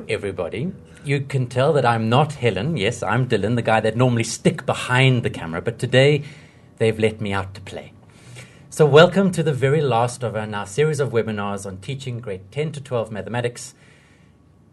everybody. You can tell that I'm not Helen. Yes, I'm Dylan, the guy that normally stick behind the camera, but today they've let me out to play. So welcome to the very last of our now series of webinars on teaching grade 10 to 12 mathematics.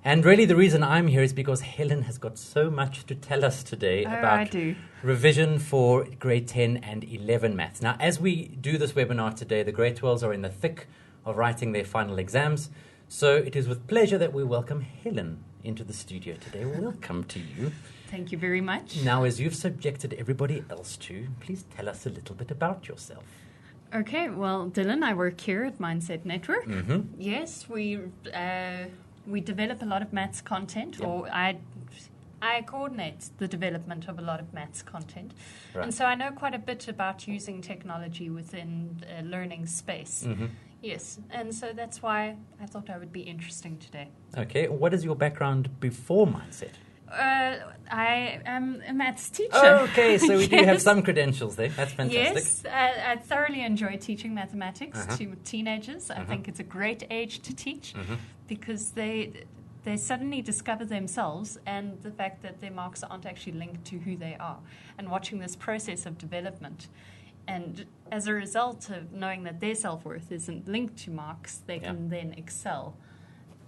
And really the reason I'm here is because Helen has got so much to tell us today about revision for grade 10 and 11 maths. Now, as we do this webinar today, the grade 12s are in the thick of writing their final exams. So it is with pleasure that we welcome Helen into the studio today. Welcome to you. Thank you very much. Now, as you've subjected everybody else to, please tell us a little bit about yourself. Okay, well, Dylan, I work here at Mindset Network. Mm-hmm. Yes, we develop a lot of maths content, Yep. or I coordinate the development of a lot of maths content. Right. And so I know quite a bit about using technology within a learning space. Mm-hmm. Yes, and so that's why I thought I would be interesting today. Okay, what is your background before Mindset? I am a maths teacher. Oh, okay, so we Yes. do have some credentials there. That's fantastic. Yes, I thoroughly enjoy teaching mathematics Uh-huh. to teenagers. I think it's a great age to teach Mhm. because they suddenly discover themselves and the fact that their marks aren't actually linked to who they are, and watching this process of development. And as a result of knowing that their self-worth isn't linked to marks, they can then excel.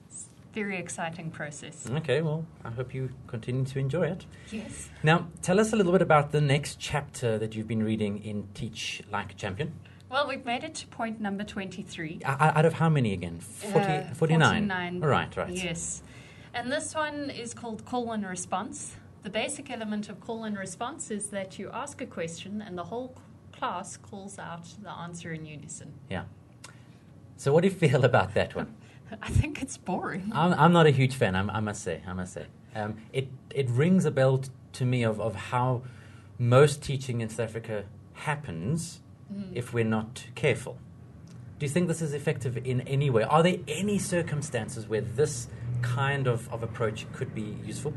It's a very exciting process. Okay, well, I hope you continue to enjoy it. Yes. Now, tell us a little bit about the next chapter that you've been reading in Teach Like a Champion. Well, we've made it to point number 23. Out of how many again? 49? 49. Right. Yes. And this one is called call and response. The basic element of call and response is that you ask a question and the whole class calls out the answer in unison. Yeah. So what do you feel about that one? I think it's boring. I'm not a huge fan, I must say. It rings a bell to me of how most teaching in South Africa happens if we're not careful. Do you think this is effective in any way? Are there any circumstances where this kind of approach could be useful?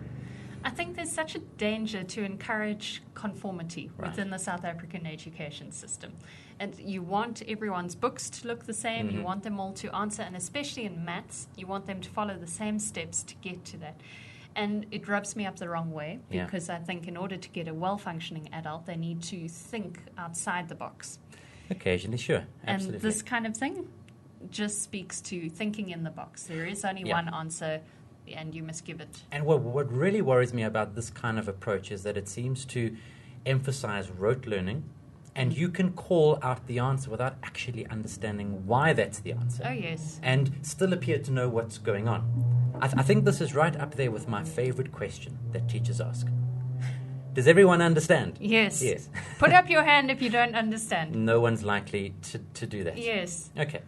I think there's such a danger to encourage conformity Right. within the South African education system. And you want everyone's books to look the same, you want them all to answer, and especially in maths, you want them to follow the same steps to get to that. And it rubs me up the wrong way Yeah. because I think in order to get a well-functioning adult, they need to think outside the box. Occasionally, sure. Absolutely. And this kind of thing just speaks to thinking in the box. There is only one answer, and you must give it. And what really worries me about this kind of approach is that it seems to emphasize rote learning, and you can call out the answer without actually understanding why that's the answer. Oh, yes. And still appear to know what's going on. I think this is right up there with my favorite question that teachers ask. Does everyone understand? Yes. Yes. Put up your hand if you don't understand. No one's likely to do that. Yes. Okay.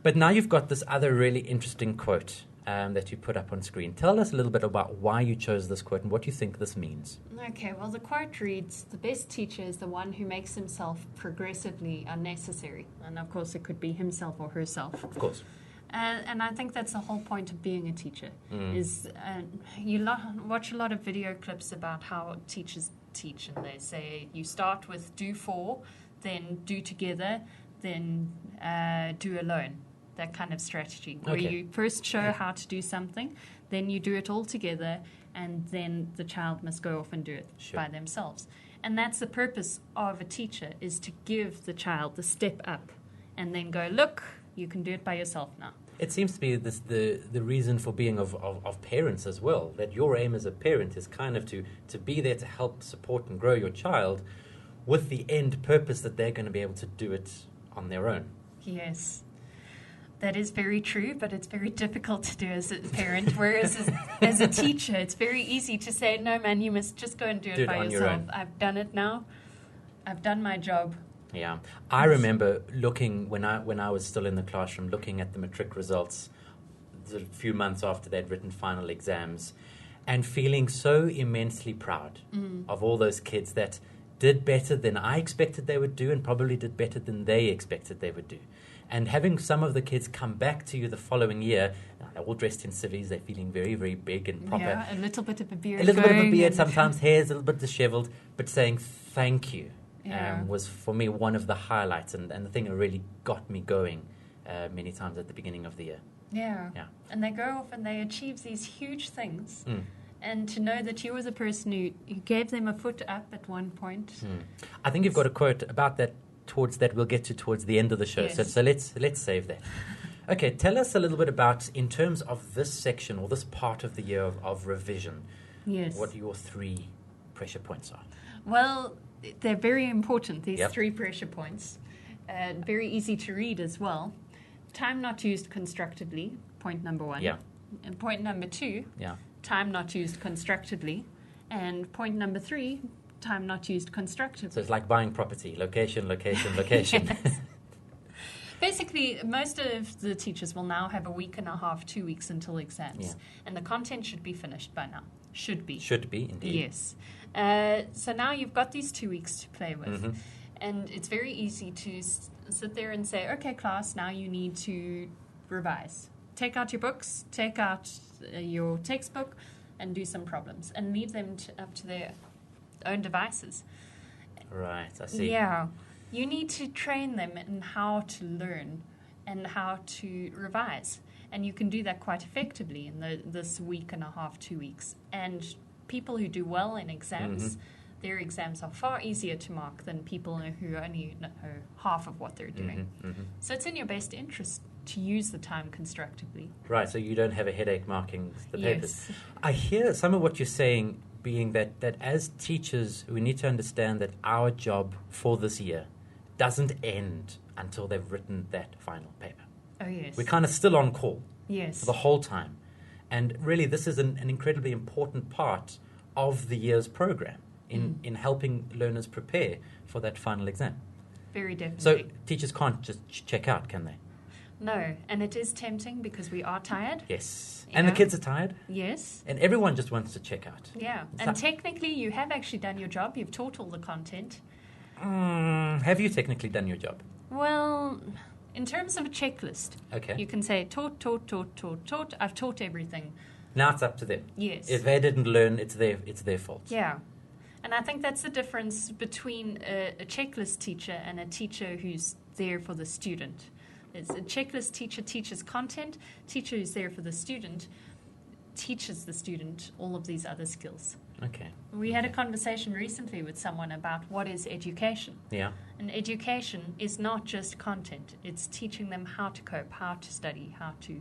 But now you've got this other really interesting quote that you put up on screen. Tell us a little bit about why you chose this quote and what you think this means. Okay, well, the quote reads, "The best teacher is the one who makes himself progressively unnecessary." And of course, it could be himself or herself. Of course. And I think that's the whole point of being a teacher, is you watch a lot of video clips about how teachers teach, and they say you start with do for, then do together, then do alone. That kind of strategy, where Okay. you first show how to do something, then you do it all together, and then the child must go off and do it by themselves. And that's the purpose of a teacher, is to give the child the step up and then go, look, you can do it by yourself now. It seems to be the reason for being of parents as well, that your aim as a parent is kind of to be there to help support and grow your child with the end purpose that they're going to be able to do it on their own. Yes. That is very true, but it's very difficult to do as a parent. Whereas as a teacher, it's very easy to say, no, man, you must just go and do it by on your yourself. own. I've done it now. I've done my job. Yeah. I remember looking, when I was still in the classroom, looking at the matric results a few months after they'd written final exams and feeling so immensely proud of all those kids that did better than I expected they would do and probably did better than they expected they would do. And having some of the kids come back to you the following year, they're all dressed in civvies, they're feeling very, very big and proper. Yeah, a little bit of a beard. A little bit of a beard, sometimes hair's a little bit disheveled, but saying thank you was for me one of the highlights and the thing that really got me going many times at the beginning of the year. Yeah. Yeah. And they go off and they achieve these huge things. Mm. And to know that you were the person who gave them a foot up at one point. Mm. I think you've got a quote about that we'll get to towards the end of the show. Yes. So let's save that. Okay, tell us a little bit about, in terms of this section or this part of the year of revision, Yes. what your 3 pressure points are. Well, they're very important, these Yep. 3 pressure points. Very easy to read as well. Time not used constructively, point number 1. Yeah. And point number 2, Yeah. time not used constructively. And point number 3, time not used constructively. So it's like buying property, location, location, location. Yes. Basically, most of the teachers will now have a week and a half, 2 weeks until exams. Yeah. And the content should be finished by now. Should be. Should be, indeed. Yes. So now you've got these 2 weeks to play with. Mhm. And it's very easy to sit there and say, okay, class, now you need to revise. Take out your books, take out your textbook, and do some problems. And leave them up to their own devices. Right, I see. Yeah. You need to train them in how to learn and how to revise. And you can do that quite effectively in this week and a half, 2 weeks. And people who do well in exams, their exams are far easier to mark than people who only know half of what they're doing. So it's in your best interest to use the time constructively. Right, so you don't have a headache marking the papers. Yes. I hear some of what you're saying being that as teachers, we need to understand that our job for this year doesn't end until they've written that final paper. Oh, yes. We're kind of still on call Yes. for the whole time. And really, this is an incredibly important part of the year's program in helping learners prepare for that final exam. Very definitely. So teachers can't just check out, can they? No, and it is tempting because we are tired. Yes. You And the know? kids are tired. Yes. And everyone just wants to check out. Yeah. So- And technically, you have actually done your job. You've taught all the content. Have you technically done your job? Well, in terms of a checklist, Okay. you can say taught. I've taught everything. Now it's up to them. Yes. If they didn't learn, it's their fault. Yeah. And I think that's the difference between a checklist teacher and a teacher who's there for the student. It's a checklist teacher teaches content. Teacher who's there for the student teaches the student all of these other skills. Okay. We had a conversation recently with someone about what is education. Yeah. And education is not just content. It's teaching them how to cope, how to study, how to...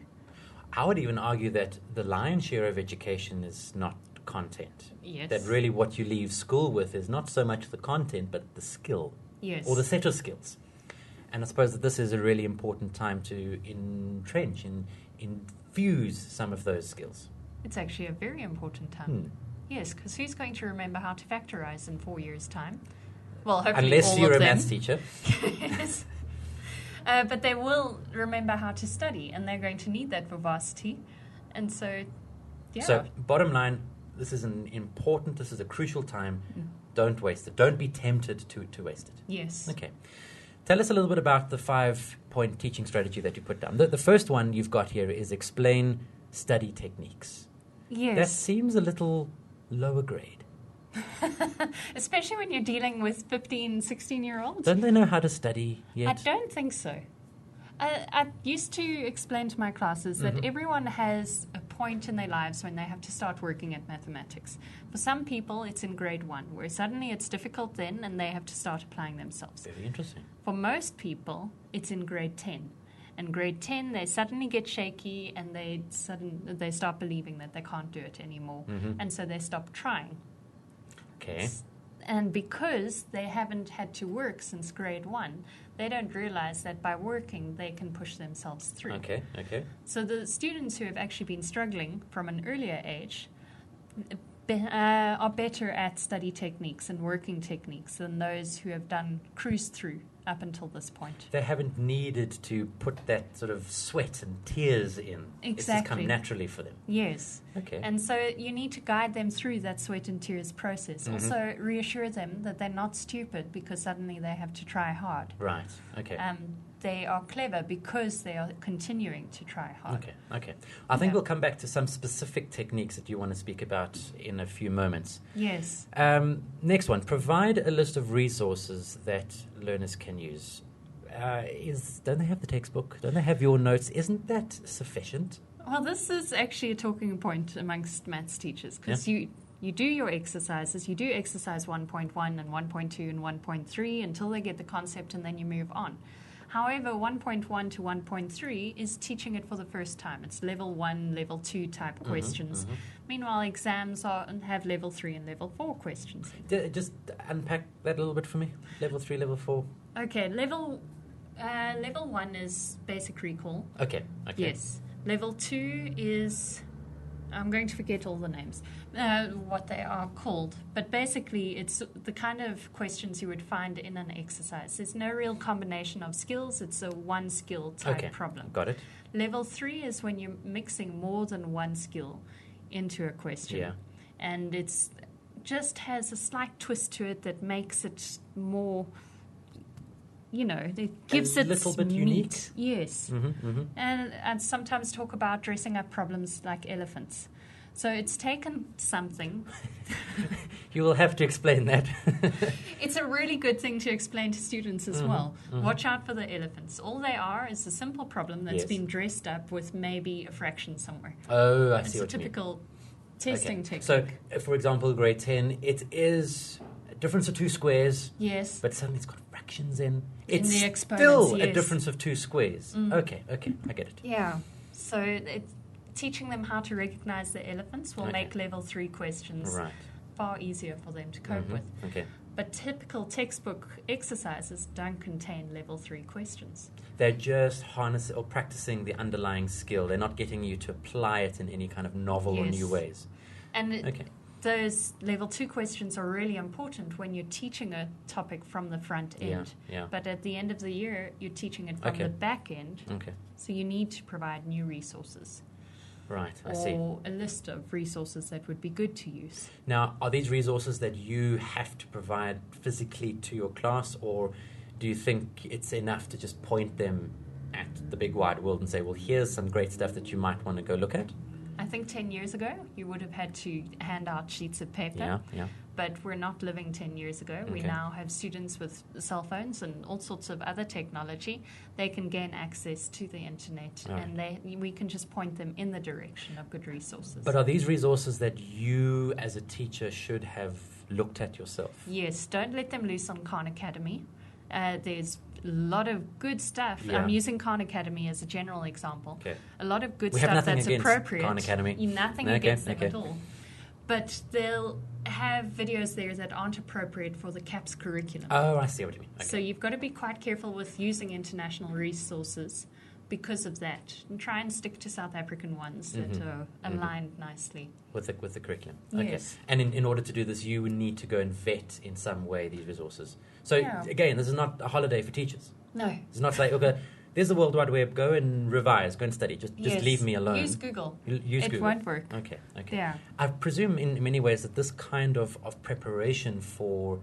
I would even argue that the lion's share of education is not content. Yes. That really what you leave school with is not so much the content, but the skill. Yes. Or the set of skills. And I suppose that this is a really important time to entrench and infuse some of those skills. It's actually a very important time. Yes, because who's going to remember how to factorize in 4 years' time? Well, hopefully Unless all you're of a them. maths teacher. Yes. But they will remember how to study, and they're going to need that for varsity. And so, yeah. So, bottom line, this is a crucial time. Don't waste it. Don't be tempted to waste it. Yes. Okay. Tell us a little bit about the 5-point teaching strategy that you put down. The first one you've got here is explain study techniques. Yes. That seems a little lower grade. Especially when you're dealing with 15, 16-year-olds. Don't they know how to study I yet? don't think so. I used to explain to my classes that everyone has a point in their lives when they have to start working at mathematics. For some people, it's in grade 1, where suddenly it's difficult then and they have to start applying themselves. Very interesting. For most people, it's in grade 10. And grade 10, they suddenly get shaky and they start believing that they can't do it anymore. And so they stop trying. Okay. And because they haven't had to work since grade 1, they don't realize that by working, they can push themselves through. Okay. So the students who have actually been struggling from an earlier age are better at study techniques and working techniques than those who have done cruise through up until this point. They haven't needed to put that sort of sweat and tears in. It's just come Exactly. naturally for them. Yes. Okay. And so you need to guide them through that sweat and tears process. Also reassure them that they're not stupid because suddenly they have to try hard. Right. Okay. They are clever because they are continuing to try hard. Okay. I think Yeah. we'll come back to some specific techniques that you want to speak about in a few moments. Yes. Next one, provide a list of resources that learners can use. don't they have the textbook? Don't they have your notes? Isn't that sufficient? Well, this is actually a talking point amongst maths teachers because you do your exercises. You do exercise 1.1 and 1.2 and 1.3 until they get the concept, and then you move on. However, 1.1 to 1.3 is teaching it for the first time. It's level 1, level 2 type questions. Meanwhile, exams have level 3 and level 4 questions. Just unpack that a little bit for me. Level 3, level 4. Okay, level 1 is basic recall. Okay. Yes. Level 2 is, I'm going to forget all the names, what they are called. But basically, it's the kind of questions you would find in an exercise. There's no real combination of skills. It's a one-skill type problem. Got it. Level 3 is when you're mixing more than one skill into a question. Yeah. And it's just has a slight twist to it that makes it more... it gives it a little bit meat. unique. Yes. And sometimes talk about dressing up problems like elephants. So it's taken something. You will have to explain that. It's a really good thing to explain to students as well. Watch out for the elephants. All they are is a simple problem that's been dressed up with maybe a fraction somewhere. Oh, I it's see what you mean. It's a typical testing technique. So, for example, grade 10, it is a difference of 2 squares. Yes. But suddenly it's got fractions in. It's the exponents, still a difference of 2 squares. Okay, I get it. Yeah. So teaching them how to recognize the elephants will make level 3 questions far easier for them to cope with. Okay. But typical textbook exercises don't contain level 3 questions. They're just harnessing or practicing the underlying skill. They're not getting you to apply it in any kind of novel or new ways. And those level 2 questions are really important when you're teaching a topic from the front end. Yeah. But at the end of the year, you're teaching it from the back end. Okay. So you need to provide new resources. Right, I see. Or a list of resources that would be good to use. Now, are these resources that you have to provide physically to your class, or do you think it's enough to just point them at the big wide world and say, well, here's some great stuff that you might want to go look at? I think 10 years ago, you would have had to hand out sheets of paper. Yeah. But we're not living 10 years ago. We now have students with cell phones and all sorts of other technology. They can gain access to the internet, and we can just point them in the direction of good resources. But are these resources that you, as a teacher, should have looked at yourself? Yes. Don't let them loose on Khan Academy. There's a lot of good stuff. Yeah. I'm using Khan Academy as a general example. Okay. A lot of good We have stuff nothing that's against appropriate. Khan Academy. Nothing against them at all. But they'll have videos there that aren't appropriate for the CAPS curriculum. Oh, I see what you mean. Okay. So you've got to be quite careful with using international resources because of that. And try and stick to South African ones that are aligned nicely. With the curriculum. Yes. Okay. And in order to do this, you would need to go and vet in some way these resources. So, again, this is not a holiday for teachers. No. It's not like, okay, there's the World Wide Web, go and revise, go and study. Just leave me alone. Use Google. Use it Google. won't work. Okay. Yeah. I presume in many ways that this kind of preparation for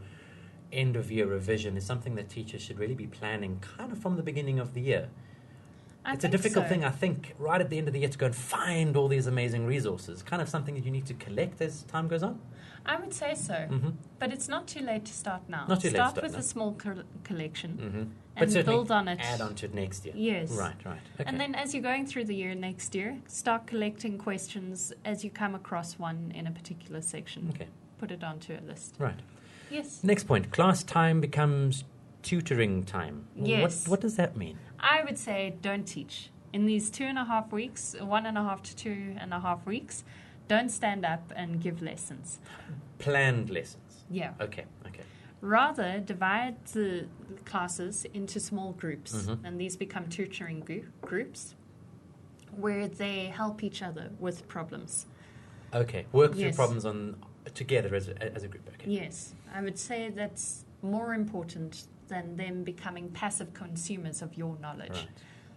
end-of-year revision is something that teachers should really be planning kind of from the beginning of the year. It's a difficult thing, I think, right at the end of the year to go and find all these amazing resources. Kind of something that you need to collect as time goes on. I would say so. But it's not too late to start now. Not too late to start with now. a small collection But and build on it. Add on to it next year. Yes. Right. Okay. And then as you're going through the year next year, start collecting questions as you come across one in a particular section. Okay. Put it onto a list. Right. Yes. Next point. Class time becomes tutoring time. Yes. What does that mean? I would say don't teach. In these 2.5 weeks, 1.5 to 2.5 weeks, don't stand up and give lessons. Planned lessons. Yeah. Okay. Rather, divide the classes into small groups, and these become tutoring groups where they help each other with problems. Okay. Work through problems together as a group. Okay. Yes. I would say that's more important than them becoming passive consumers of your knowledge. Right.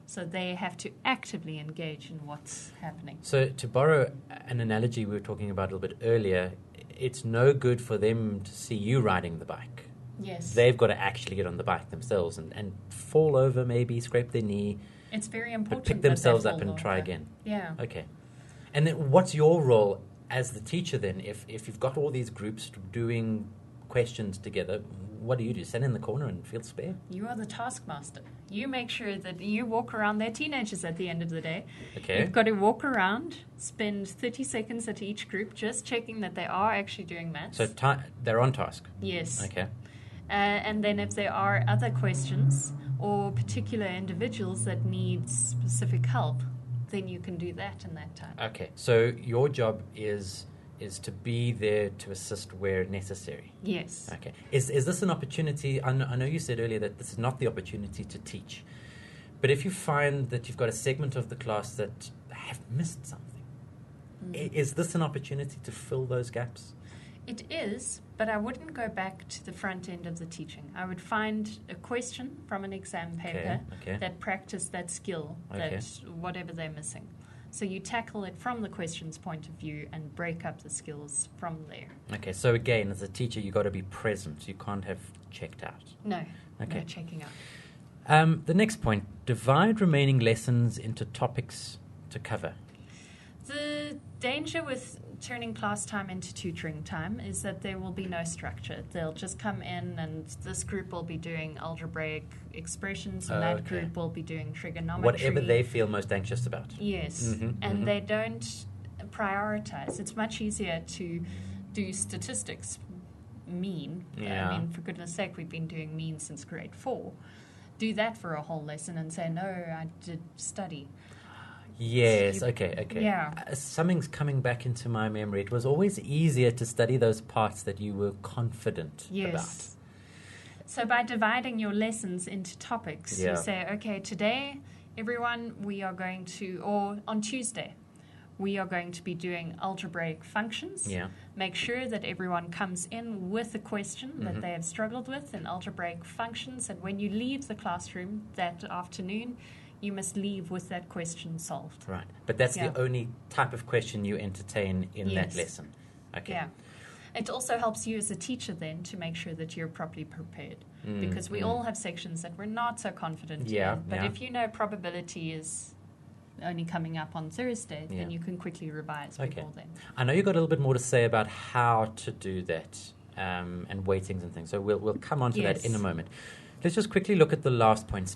So they have to actively engage in what's happening. So to borrow an analogy we were talking about a little bit earlier, it's no good for them to see you riding the bike. Yes. They've got to actually get on the bike themselves and fall over, maybe scrape their knee. It's very important. But pick themselves up and try again. Yeah. Okay. And then what's your role as the teacher then? If you've got all these groups doing questions together, what do you do? Stand in the corner and feel spare? You are the taskmaster. You make sure that you walk around. They're teenagers at the end of the day. Okay. You've got to walk around, spend 30 seconds at each group just checking that they are actually doing maths. So they're on task? Yes. Okay. And then if there are other questions or particular individuals that need specific help, then you can do that in that time. Okay. So your job is to be there to assist where necessary. Yes. Okay. Is this an opportunity? I know you said earlier that this is not the opportunity to teach. But if you find that you've got a segment of the class that have missed something, is this an opportunity to fill those gaps? It is, but I wouldn't go back to the front end of the teaching. I would find a question from an exam paper that practiced that skill, that whatever they're missing. So you tackle it from the question's point of view and break up the skills from there. Okay, so again, as a teacher, you've got to be present. You can't have checked out. No, okay. No checking out. The next point, divide remaining lessons into topics to cover. The danger with turning class time into tutoring time is that there will be no structure. They'll just come in and this group will be doing algebraic expressions and that group will be doing trigonometry. Whatever they feel most anxious about. Yes, and they don't prioritize. It's much easier to do statistics, mean. Yeah. I mean, for goodness sake, we've been doing mean since grade 4. Do that for a whole lesson and say, no, I did study. Yes, okay. Yeah. Something's coming back into my memory. It was always easier to study those parts that you were confident about. So by dividing your lessons into topics, you say, okay, today, everyone, we are going to, or on Tuesday, we are going to be doing algebraic functions. Yeah. Make sure that everyone comes in with a question that they have struggled with in algebraic functions, and when you leave the classroom that afternoon, you must leave with that question solved. Right. But that's the only type of question you entertain in that lesson. Okay. Yeah. It also helps you as a teacher then to make sure that you're properly prepared. Because we all have sections that we're not so confident in. But if you know probability is only coming up on Thursday, then you can quickly revise before then. I know you've got a little bit more to say about how to do that and weightings and things. So we'll come on to that in a moment. Let's just quickly look at the last point.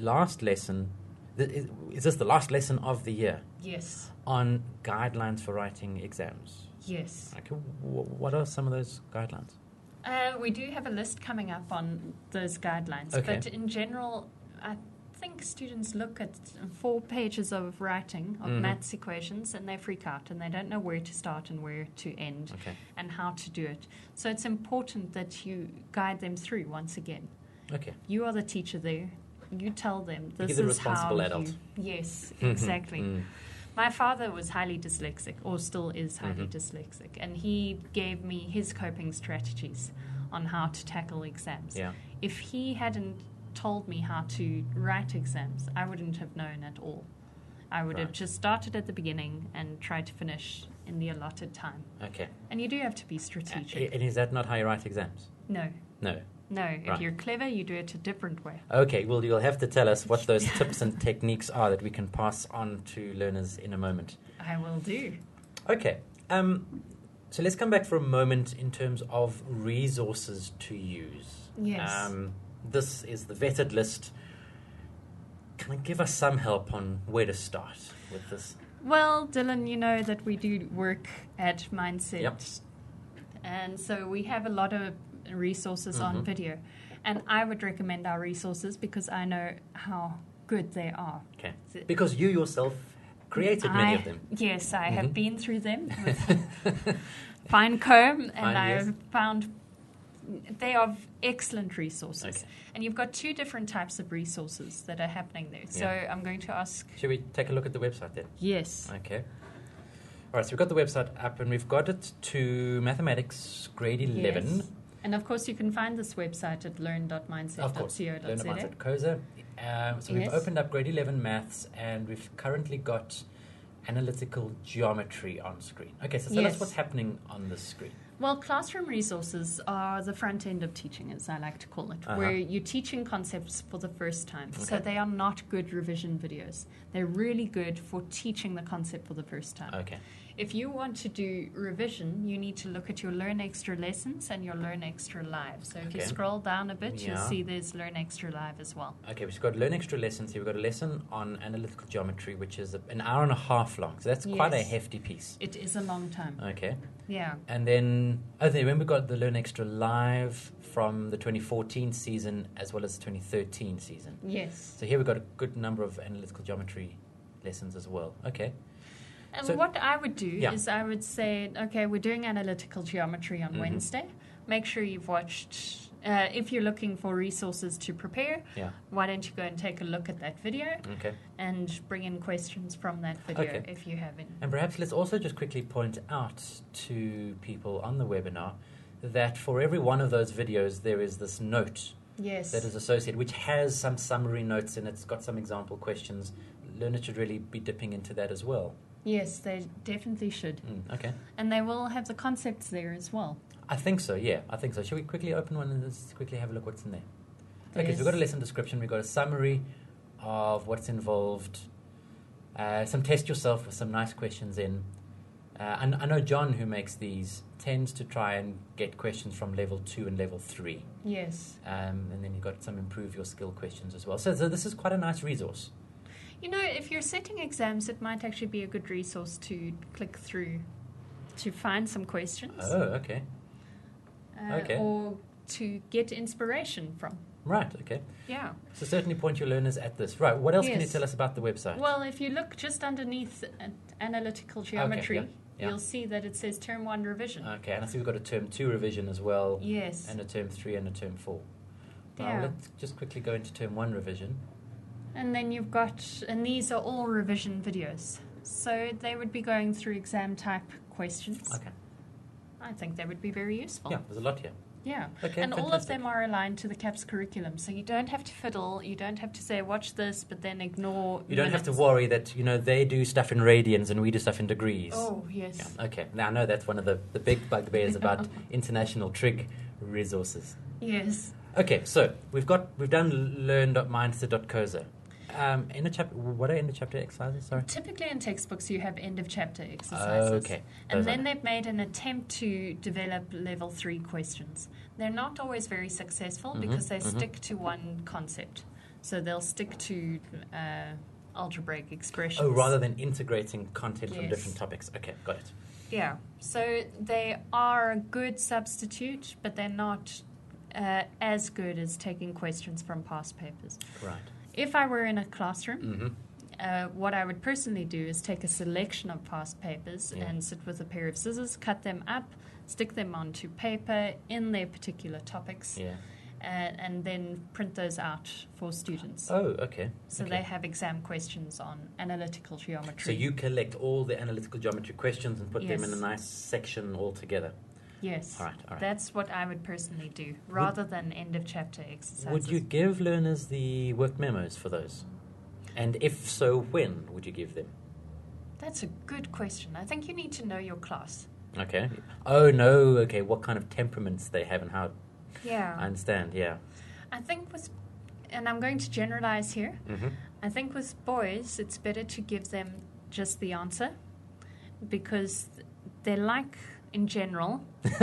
Last lesson, is this the last lesson of the year? Yes. On guidelines for writing exams? Yes. Okay, what are some of those guidelines? We do have a list coming up on those guidelines. Okay. But in general, I think students look at 4 pages of writing of maths equations and they freak out and they don't know where to start and where to end and how to do it. So it's important that you guide them through once again. Okay. You are the teacher there. You tell them this You're the is responsible how adult. Yes, exactly. My father was highly dyslexic, or still is highly dyslexic, and he gave me his coping strategies on how to tackle exams. Yeah. If he hadn't told me how to write exams, I wouldn't have known at all. I would have just started at the beginning and tried to finish in the allotted time. Okay. And you do have to be strategic. And is that not how you write exams? No. No, if you're clever, you do it a different way. Okay, well, you'll have to tell us what those tips and techniques are that we can pass on to learners in a moment. I will do. Okay, so let's come back for a moment in terms of resources to use. Yes. This is the vetted list. Can you give us some help on where to start with this? Well, Dylan, you know that we do work at Mindset. Yep. And so we have a lot of resources on video. And I would recommend our resources because I know how good they are. Okay. Because you yourself created many of them. Yes, I have been through them with fine comb, and I have found they are excellent resources. Okay. And you've got 2 different types of resources that are happening there. So I'm going to ask... Should we take a look at the website then? Yes. Okay. All right, so we've got the website up, and we've got it to Mathematics Grade 11. Yes. And of course, you can find this website at learn.mindset.co.za. Of course, learn.mindset.co.za. So we've opened up Grade 11 Maths, and we've currently got Analytical Geometry on screen. Okay, so tell us what's happening on this screen. Well, classroom resources are the front end of teaching, as I like to call it, where you're teaching concepts for the first time. Okay. So they are not good revision videos. They're really good for teaching the concept for the first time. Okay. if you want to do revision, you need to look at your Learn Extra lessons and your Learn Extra Live. So if you scroll down a bit, you'll see there's Learn Extra Live as well. Okay, we've got Learn Extra lessons here. We've got a lesson on analytical geometry, which is an hour and a half long. So that's quite a hefty piece. It is a long time. Okay. Yeah. And then, then we've got the Learn Extra Live from the 2014 season as well as the 2013 season. Yes. So here we've got a good number of analytical geometry lessons as well. Okay. And what I would do is I would say, okay, we're doing analytical geometry on Wednesday. Make sure you've watched, if you're looking for resources to prepare, why don't you go and take a look at that video and bring in questions from that video if you have any. And perhaps let's also just quickly point out to people on the webinar that for every one of those videos there is this note that is associated, which has some summary notes and it's got some example questions. Learners should really be dipping into that as well. Yes, they definitely should. Okay. And they will have the concepts there as well. I think so, yeah. I think so. Shall we quickly open one and just quickly have a look what's in there? Okay, so we've got a lesson description. We've got a summary of what's involved. Some test yourself with some nice questions in. And I know John, who makes these, tends to try and get questions from level 2 and level 3. Yes. And then you've got some improve your skill questions as well. So this is quite a nice resource. You know, if you're setting exams, it might actually be a good resource to click through to find some questions. Oh, okay. Or to get inspiration from. Right, okay. Yeah. So certainly point your learners at this. Right, what else can you tell us about the website? Well, if you look just underneath analytical geometry, you'll see that it says Term 1 revision. Okay, and I see we've got a Term 2 revision as well. Yes. And a Term 3 and a Term 4. Yeah. Let's just quickly go into Term 1 revision. And then you've got, and these are all revision videos. So they would be going through exam type questions. Okay. I think they would be very useful. Yeah, there's a lot here. Yeah. Okay, and all of them are aligned to the CAPS curriculum. So you don't have to fiddle. You don't have to say, watch this, but then ignore. You don't have to worry that, they do stuff in radians and we do stuff in degrees. Oh, yes. Yeah. Okay. Now, I know that's one of the big bugbears about international trig resources. Yes. Okay, so we've done learn.mindset.coza. End of chapter. What are end of chapter exercises? Sorry. Typically in textbooks you have end of chapter exercises. Okay. And then they've made an attempt to develop level 3 questions. They're not always very successful because they stick to one concept. So they'll stick to algebraic expressions. Oh, rather than integrating content from different topics. Okay, got it. Yeah. So they are a good substitute, but they're not as good as taking questions from past papers. Right. If I were in a classroom, what I would personally do is take a selection of past papers and sit with a pair of scissors, cut them up, stick them onto paper in their particular topics, and then print those out for students. Oh, okay. So they have exam questions on analytical geometry. So you collect all the analytical geometry questions and put them in a nice section all together. Yes. All right. That's what I would personally do, rather than end-of-chapter exercises. Would you give learners the work memos for those? And if so, when would you give them? That's a good question. I think you need to know your class. Okay. Oh, no. Okay, what kind of temperaments they have and how... Yeah. I understand, yeah. I think and I'm going to generalize here, I think with boys, it's better to give them just the answer because they like... In general, they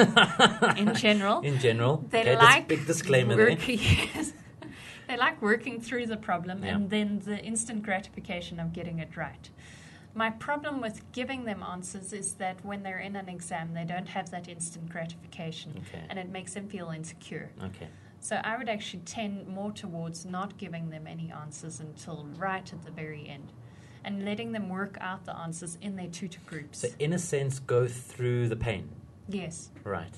like big disclaimer they like working through the problem and then the instant gratification of getting it right. My problem with giving them answers is that when they're in an exam, they don't have that instant gratification, and it makes them feel insecure. Okay. So I would actually tend more towards not giving them any answers until right at the very end, and letting them work out the answers in their tutor groups. So in a sense, go through the pain. Yes. Right.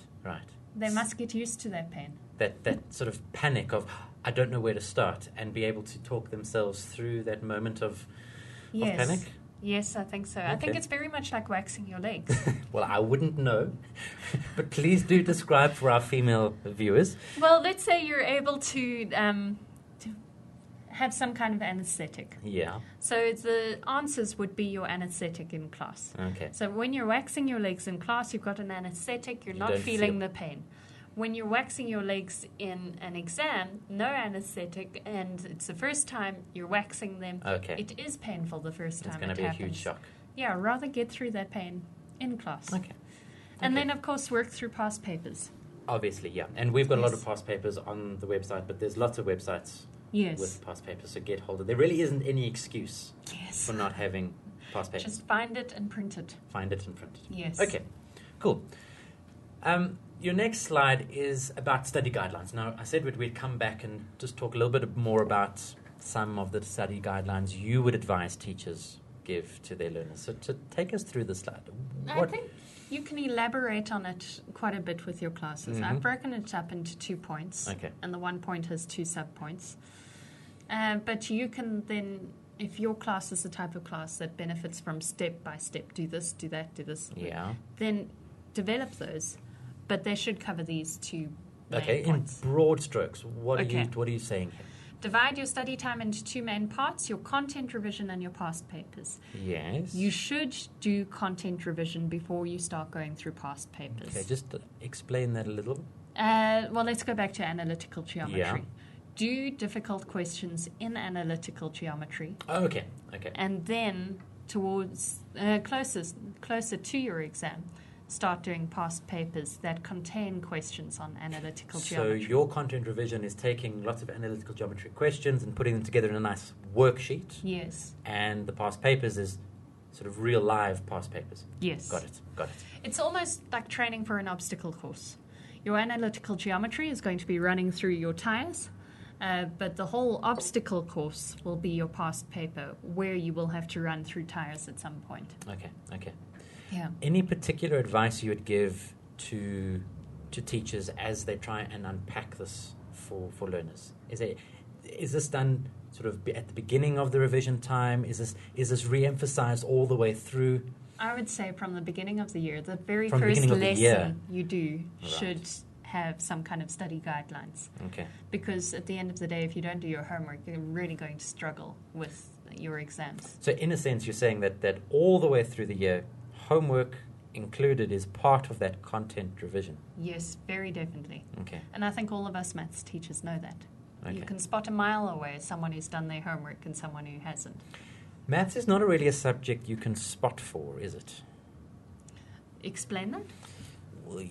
They must get used to that pain. That sort of panic of, I don't know where to start, and be able to talk themselves through that moment of panic? Yes, I think so. Okay. I think it's very much like waxing your legs. Well, I wouldn't know, but please do describe for our female viewers. Well, let's say you're able to have some kind of anesthetic. Yeah. So the answers would be your anesthetic in class. Okay. So when you're waxing your legs in class, you've got an anesthetic, you're not feeling the pain. When you're waxing your legs in an exam, no anesthetic, and it's the first time you're waxing them, it is painful the first time it happens. It's going to be a huge shock. Yeah, rather get through that pain in class. Okay. And Okay. then, of course, work through past papers. Obviously, yeah. And we've got a lot Yes. of past papers on the website, but there's lots of websites Yes. with past papers, so get hold of it. There really isn't any excuse Yes. for not having past papers. Just find it and print it. Find it and print it. Yes. Okay, cool. Your next slide is about study guidelines. Now, I said we'd come back and just talk a little bit more about some of the study guidelines you would advise teachers give to their learners. So to take us through the slide. I think you can elaborate on it quite a bit with your classes. Mhm. I've broken it up into 2 points. Okay. And the 1 point has 2 sub-points. But you can then, if your class is the type of class that benefits from step-by-step, do this, do that, do this, Yeah. then develop those. But they should cover these 2 main Okay, points. in broad strokes, what Okay. are you saying here? Divide your study time into 2 main parts, your content revision and your past papers. Yes. You should do content revision before you start going through past papers. Okay, just explain that a little. Well, let's go back to analytical geometry. Yeah. Do difficult questions in analytical geometry, Oh, okay. and then towards closer to your exam, start doing past papers that contain questions on analytical So geometry. your content revision is taking lots of analytical geometry questions and putting them together in a nice worksheet, Yes. and the past papers is sort of real live past papers. Yes. Got it. It's almost like training for an obstacle course. Your analytical geometry is going to be running through your tires, but the whole obstacle course will be your past paper where you will have to run through tires at some point. Okay. Yeah. Any particular advice you would give to teachers as they try and unpack this for learners? Is this done sort of at the beginning of the revision time? Is this re-emphasized all the way through? I would say from the beginning of the year, the very From the first beginning of the year. lesson you do Right. should have some kind of study guidelines. Okay. Because at the end of the day, if you don't do your homework, you're really going to struggle with your exams. So in a sense, you're saying that all the way through the year, homework included is part of that content revision. Yes, very definitely. Okay. And I think all of us maths teachers know that. You Okay. can spot a mile away someone who's done their homework and someone who hasn't. Maths is not really a subject you can spot for, is it? Explain that? Well,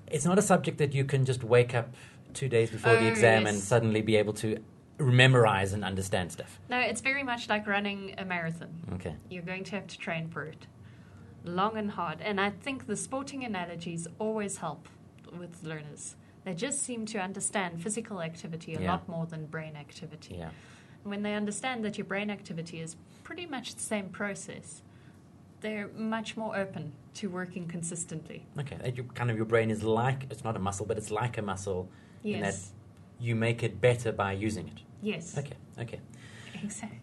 it's not a subject that you can just wake up 2 days before the Oh, exam yes. and suddenly be able to memorize and understand stuff. No, it's very much like running a marathon. Okay. You're going to have to train for it. Long and hard. And I think the sporting analogies always help with learners. They just seem to understand physical activity a Yeah. lot more than brain activity. Yeah. When they understand that your brain activity is pretty much the same process, they're much more open to working consistently. Okay. Your brain is like, it's not a muscle, but it's like a muscle in that Yes. you make it better by using it. Yes. Okay. Exactly.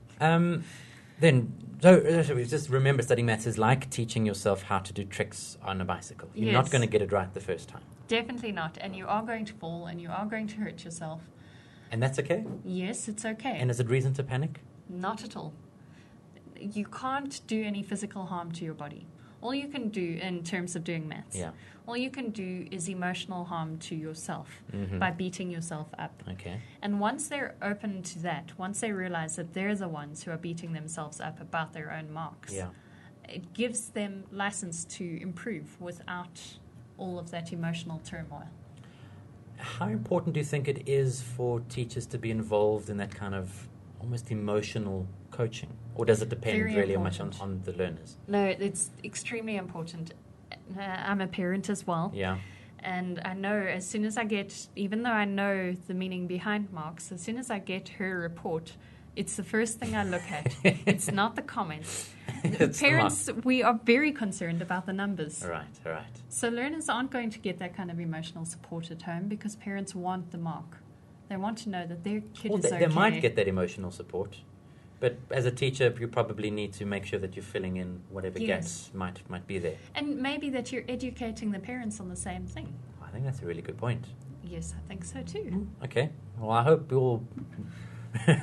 So we just remember studying maths is like teaching yourself how to do tricks on a bicycle. You're not Yes. going to get it right the first time. Definitely not. And you are going to fall and you are going to hurt yourself. And that's okay? Yes, it's okay. And is it reason to panic? Not at all. You can't do any physical harm to your body. All you can do in terms of doing maths, Yeah. all you can do is emotional harm to yourself Mhm. by beating yourself up. Okay. And once they're open to that, once they realize that they're the ones who are beating themselves up about their own marks, Yeah. it gives them license to improve without all of that emotional turmoil. How important do you think it is for teachers to be involved in that kind of almost emotional coaching? Or does it depend Very really much important. on the learners? No, it's extremely important. I'm a parent as well. Yeah. And I know as soon as I get, even though I know the meaning behind marks, as soon as I get her report, it's the first thing I look at. It's not the comments. It's the Parents, we are very concerned about the numbers. All right. So learners aren't going to get that kind of emotional support at home because parents want the mark. They want to know that their kid Well, is okay. they might get that emotional support. But as a teacher, you probably need to make sure that you're filling in whatever Yes. gaps might be there. And maybe that you're educating the parents on the same thing. I think that's a really good point. Yes, I think so too. Okay. Well, I hope you'll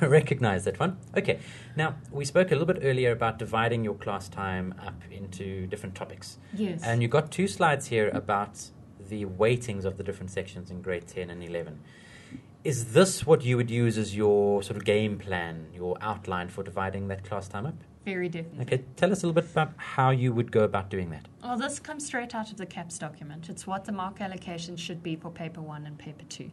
recognize that one. Okay. Now, we spoke a little bit earlier about dividing your class time up into different topics. Yes. And you got 2 slides here about the weightings of the different sections in grade 10 and 11. Is this what you would use as your sort of game plan, your outline for dividing that class time up? very definitely. Okay, tell us a little bit about how you would go about doing that. Well, this comes straight out of the CAPS document. It's what the mark allocation should be for paper 1 and paper 2.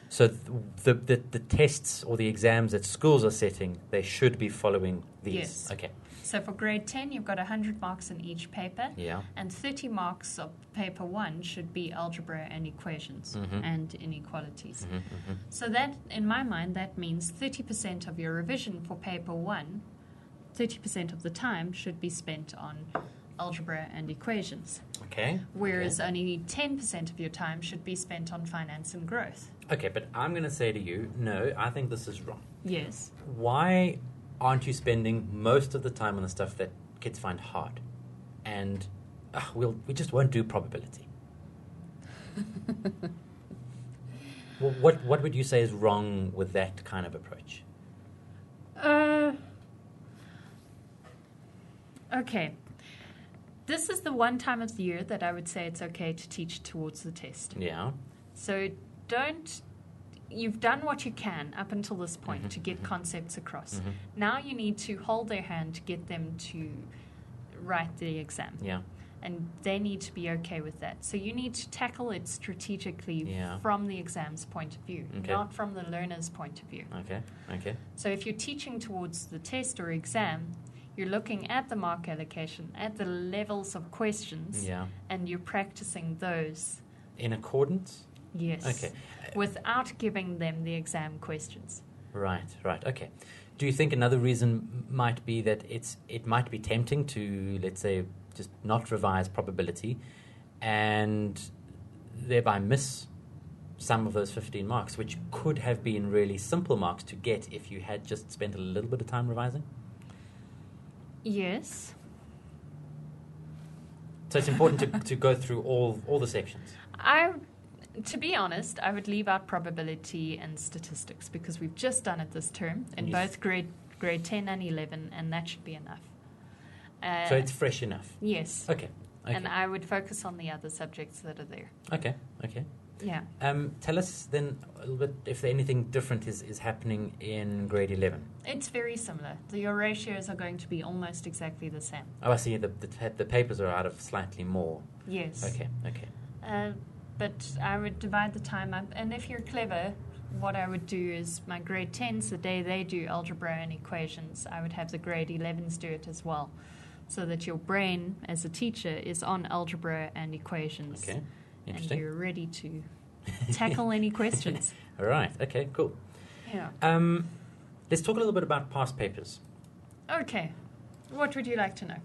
So the tests or the exams that schools are setting, they should be following these. Yes. Okay. So for grade 10, you've got 100 marks in each paper. Yeah. And 30 marks of paper 1 should be algebra and equations and inequalities. So that, in my mind, that means 30% of your revision for paper 1, 30% of the time should be spent on algebra and equations. Okay. Whereas only 10% of your time should be spent on finance and growth. Okay, but I'm going to say to you, no, I think this is wrong. Yes. Why aren't you spending most of the time on the stuff that kids find hard? And we just won't do probability. Well, what would you say is wrong with that kind of approach? Okay. This is the one time of the year that I would say it's okay to teach towards the test. Yeah. So you've done what you can up until this point to get concepts across. Now you need to hold their hand to get them to write the exam. Yeah. And they need to be okay with that. So you need to tackle it strategically from the exam's point of view, not from the learner's point of view. Okay. So if you're teaching towards the test or exam, you're looking at the mark allocation, at the levels of questions, and you're practicing those. In accordance? Yes. Okay. Without giving them the exam questions. Right. Okay. Do you think another reason might be that it might be tempting to, let's say, just not revise probability and thereby miss some of those 15 marks, which could have been really simple marks to get if you had just spent a little bit of time revising? Yes. So it's important to go through all the sections. To be honest, I would leave out probability and statistics because we've just done it this term in both grade 10 and 11, and that should be enough. So it's fresh enough? Yes. Okay. And I would focus on the other subjects that are there. Okay. Yeah. Tell us then a little bit if anything different is happening in grade 11. It's very similar. Your ratios are going to be almost exactly the same. Oh, I see. The papers are out of slightly more. Yes. Okay. But I would divide the time up. And if you're clever, what I would do is my grade 10s, the day they do algebra and equations, I would have the grade 11s do it as well. So that your brain, as a teacher, is on algebra and equations. Okay. Interesting. And you're ready to tackle any questions. All right. Okay, cool. Yeah. Let's talk a little bit about past papers. Okay. What would you like to know?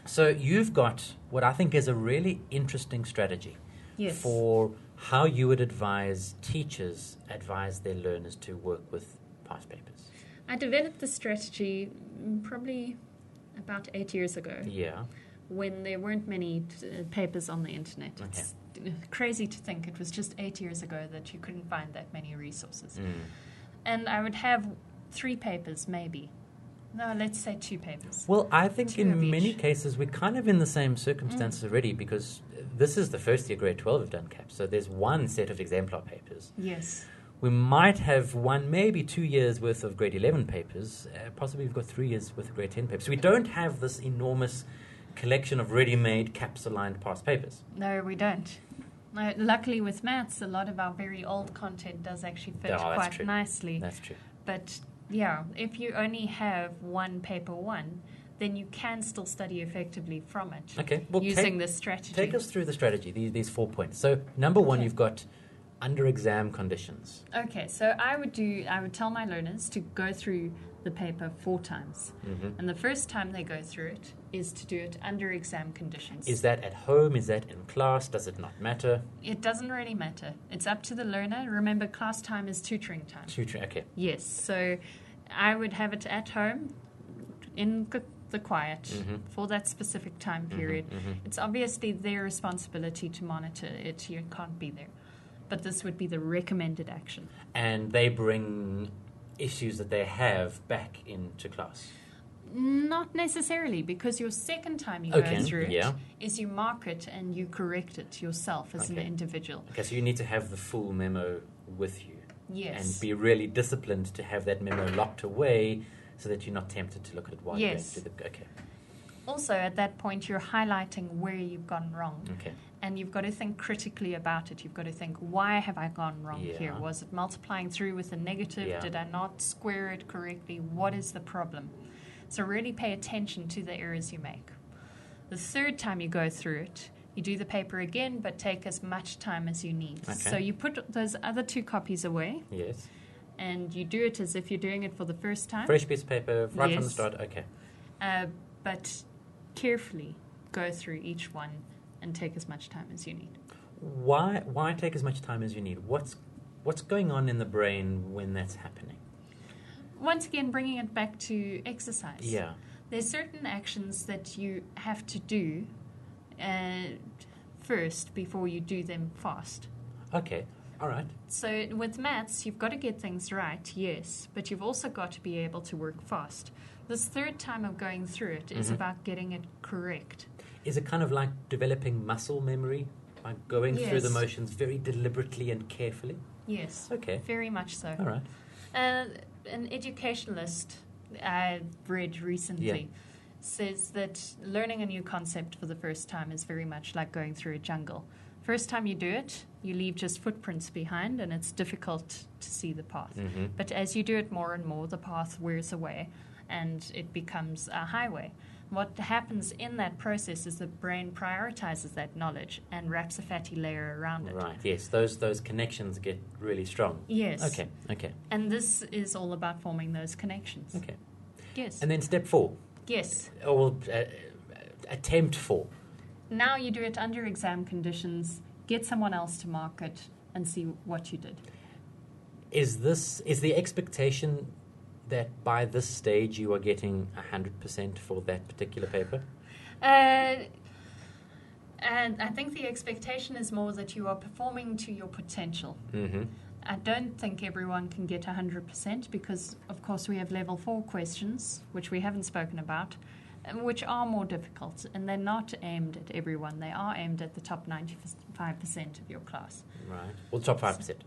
So you've got what I think is a really interesting strategy for how you would advise teachers advise their learners to work with past papers. I developed the strategy probably about 8 years ago. Yeah. When there weren't many papers on the internet. Okay. It's crazy to think it was just 8 years ago that you couldn't find that many resources. And I would have 3 papers, maybe. No, let's say 2 papers. Well, I think 2 in of each. many cases we're kind of in the same circumstances already because this is the first year grade 12 have done CAPS. So there's one set of exemplar papers. Yes. We might have 1, maybe 2 years worth of grade 11 papers. Possibly we've got 3 years worth of grade 10 papers. So we don't have this enormous collection of ready-made CAPS-aligned past papers. No, we don't. Luckily with maths, a lot of our very old content does actually fit quite nicely. That's true. But yeah, if you only have one paper 1, then you can still study effectively from it. Okay. Well, using this strategy. Take us through the strategy, these 4 points. So number 1, you've got under exam conditions. Okay, so I would tell my learners to go through the paper 4 times. And the first time they go through it is to do it under exam conditions. Is that at home? Is that in class? Does it not matter? It doesn't really matter. It's up to the learner. Remember, class time is tutoring time. Tutoring, okay. Yes, so I would have it at home in the quiet for that specific time period. It's obviously their responsibility to monitor it. You can't be there. But this would be the recommended action. And they bring issues that they have back into class? Not necessarily, because your second time you go through it is you mark it and you correct it yourself as an individual. Okay, so you need to have the full memo with you. Yes. And be really disciplined to have that memo locked away so that you're not tempted to look at it while Yes. you're going through the... Okay. Also, at that point, you're highlighting where you've gone wrong. Okay. And you've got to think critically about it. You've got to think, why have I gone wrong Yeah. here? Was it multiplying through with a negative? Yeah. Did I not square it correctly? What is the problem? So really pay attention to the errors you make. The third time you go through it, you do the paper again, but take as much time as you need. Okay. So you put those other 2 copies away, Yes. and you do it as if you're doing it for the first time. Fresh piece of paper, right from the Yes. start. Okay. But carefully go through each one and take as much time as you need. Why take as much time as you need? What's going on in the brain when that's happening? Once again, bringing it back to exercise. Yeah. There's certain actions that you have to do first before you do them fast. Okay. All right. So with maths, you've got to get things right, yes, but you've also got to be able to work fast. This third time of going through it is about getting it correct. Is it kind of like developing muscle memory? By going through the Yes. motions very deliberately and carefully? Yes. Okay. Very much so. All right. An educationalist I read recently Yeah. says that learning a new concept for the first time is very much like going through a jungle. First time you do it, you leave just footprints behind, and it's difficult to see the path. Mm-hmm. But as you do it more and more, the path wears away, and it becomes a highway. What happens in that process is the brain prioritizes that knowledge and wraps a fatty layer around it. Right. Yes. Those connections get really strong. Yes. Okay. Okay. And this is all about forming those connections. Okay. Yes. And then step 4, Yes. or attempt 4. Now you do it under exam conditions, get someone else to mark it, and see what you did. Is the expectation that by this stage you are getting 100% for that particular paper? And I think the expectation is more that you are performing to your potential. Mm-hmm. I don't think everyone can get 100% because, of course, we have level 4 questions, which we haven't spoken about, which are more difficult, and they're not aimed at everyone. They are aimed at the top 95% of your class. Right. Well, top 5%.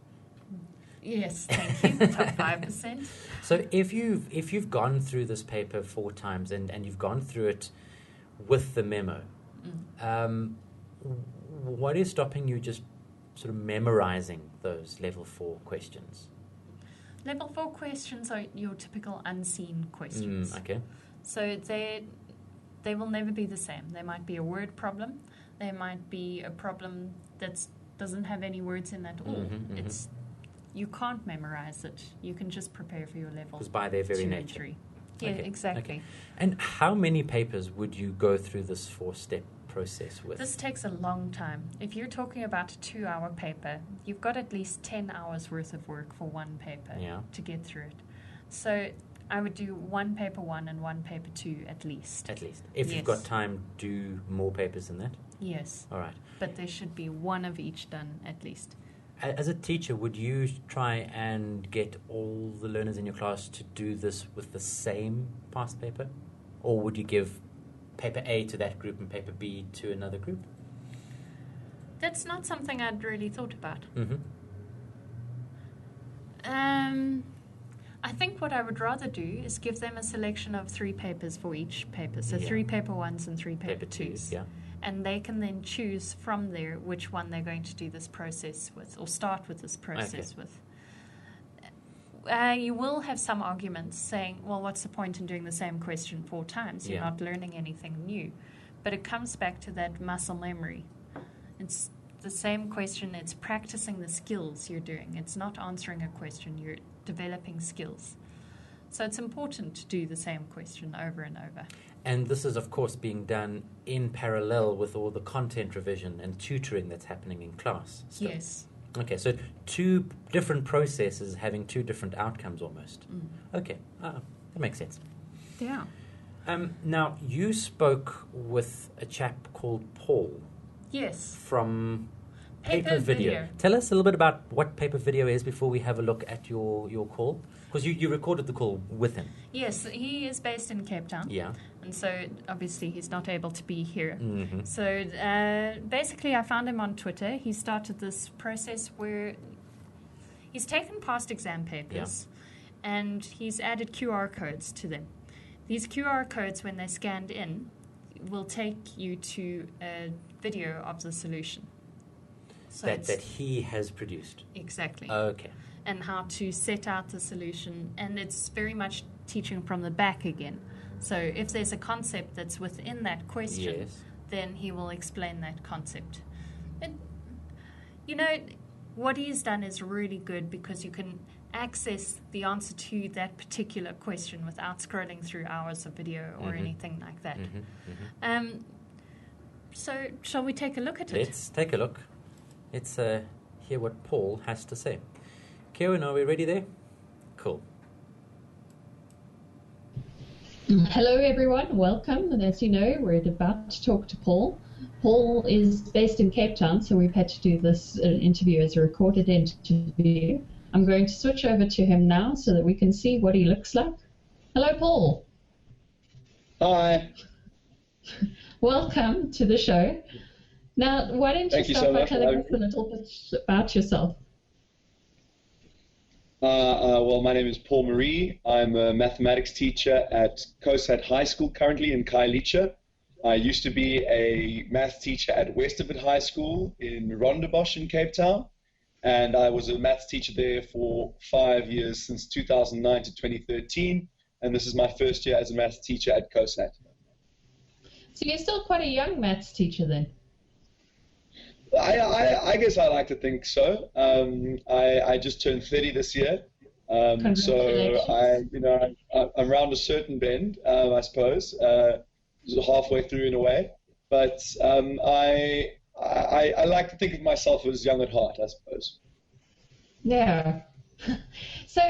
Yes, thank you. Top 5%. So if you've gone through this paper 4 times and you've gone through it with the memo, what is stopping you just sort of memorizing those level 4 questions? Level 4 questions are your typical unseen questions. Okay. So they will never be the same. There might be a word problem. There might be a problem that doesn't have any words in at all. It's you can't memorize it. You can just prepare for your level. Because by their very 2 nature. and 3. Yeah, Okay, exactly. okay. And how many papers would you go through this 4-step process with? This takes a long time. If you're talking about a 2-hour paper, you've got at least 10 hours worth of work for one paper to get through it. So I would do one paper 1 and one paper 2 at least. At least. If you've got time, do more papers than that? Yes. All right. But there should be one of each done at least. As a teacher, would you try and get all the learners in your class to do this with the same past paper? Or would you give paper A to that group and paper B to another group? That's not something I'd really thought about. Mm-hmm. I think what I would rather do is give them a selection of 3 papers for each paper. So 3 paper 1s and 3 paper 2s. Yeah. And they can then choose from there which one they're going to do this process with, or start with this process with. You will have some arguments saying, well, what's the point in doing the same question 4 times? You're not learning anything new. But it comes back to that muscle memory. It's the same question. It's practicing the skills you're doing. It's not answering a question. You're developing skills. So it's important to do the same question over and over. And this is, of course, being done in parallel with all the content revision and tutoring that's happening in class. Still. Yes. Okay, so 2 different processes having 2 different outcomes almost. Okay, that makes sense. Yeah. Now, you spoke with a chap called Paul. Yes. From Paper Video. Tell us a little bit about what Paper Video is before we have a look at your call. Because you recorded the call with him. Yes, he is based in Cape Town. Yeah. And so obviously he's not able to be here. Mm-hmm. So basically I found him on Twitter. He started this process where he's taken past exam papers and he's added QR codes to them. These QR codes, when they're scanned in, will take you to a video of the solution. So that he has produced. Exactly. Okay. And how to set out the solution. And it's very much teaching from the back again. So if there's a concept that's within that question, Yes. then he will explain that concept. And, you know, what he's done is really good because you can access the answer to that particular question without scrolling through hours of video or anything like that. So shall we take a look at it? Let's take a look. Let's hear what Paul has to say. Kieran, are we ready there? Cool. Hello everyone, welcome. And as you know, we're about to talk to Paul. Paul is based in Cape Town, so we've had to do this interview as a recorded interview. I'm going to switch over to him now so that we can see what he looks like. Hello, Paul. Hi. Welcome to the show. Now, why don't you start by telling us a little bit about yourself? Well, my name is Paul Marie. I'm a mathematics teacher at COSAT High School currently in Khayelitsha. I used to be a math teacher at Westerveld High School in Rondebosch in Cape Town, and I was a maths teacher there for 5 years, since 2009 to 2013, and this is my first year as a maths teacher at COSAT. So you're still quite a young maths teacher then? I guess I like to think so. I just turned 30 this year, so I'm around a certain bend, I suppose, halfway through in a way. But I like to think of myself as young at heart, I suppose. Yeah. So,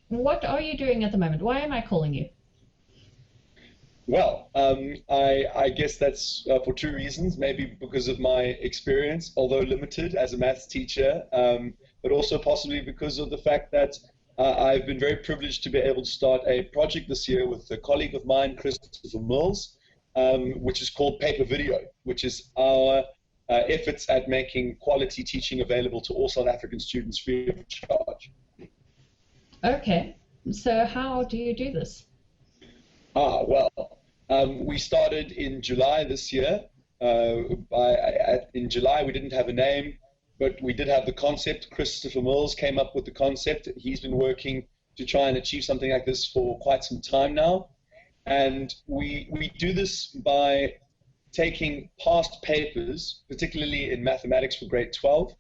what are you doing at the moment? Why am I calling you? Well, I guess that's for two reasons. Maybe because of my experience, although limited, as a maths teacher, but also possibly because of the fact that I've been very privileged to be able to start a project this year with a colleague of mine, Christopher Mills, which is called Paper Video, which is our efforts at making quality teaching available to all South African students free of charge. Okay, so how do you do this? We started in July this year. In July, we didn't have a name, but we did have the concept. Christopher Mills came up with the concept. He's been working to try and achieve something like this for quite some time now. And we do this by taking past papers, particularly in mathematics for grade 12.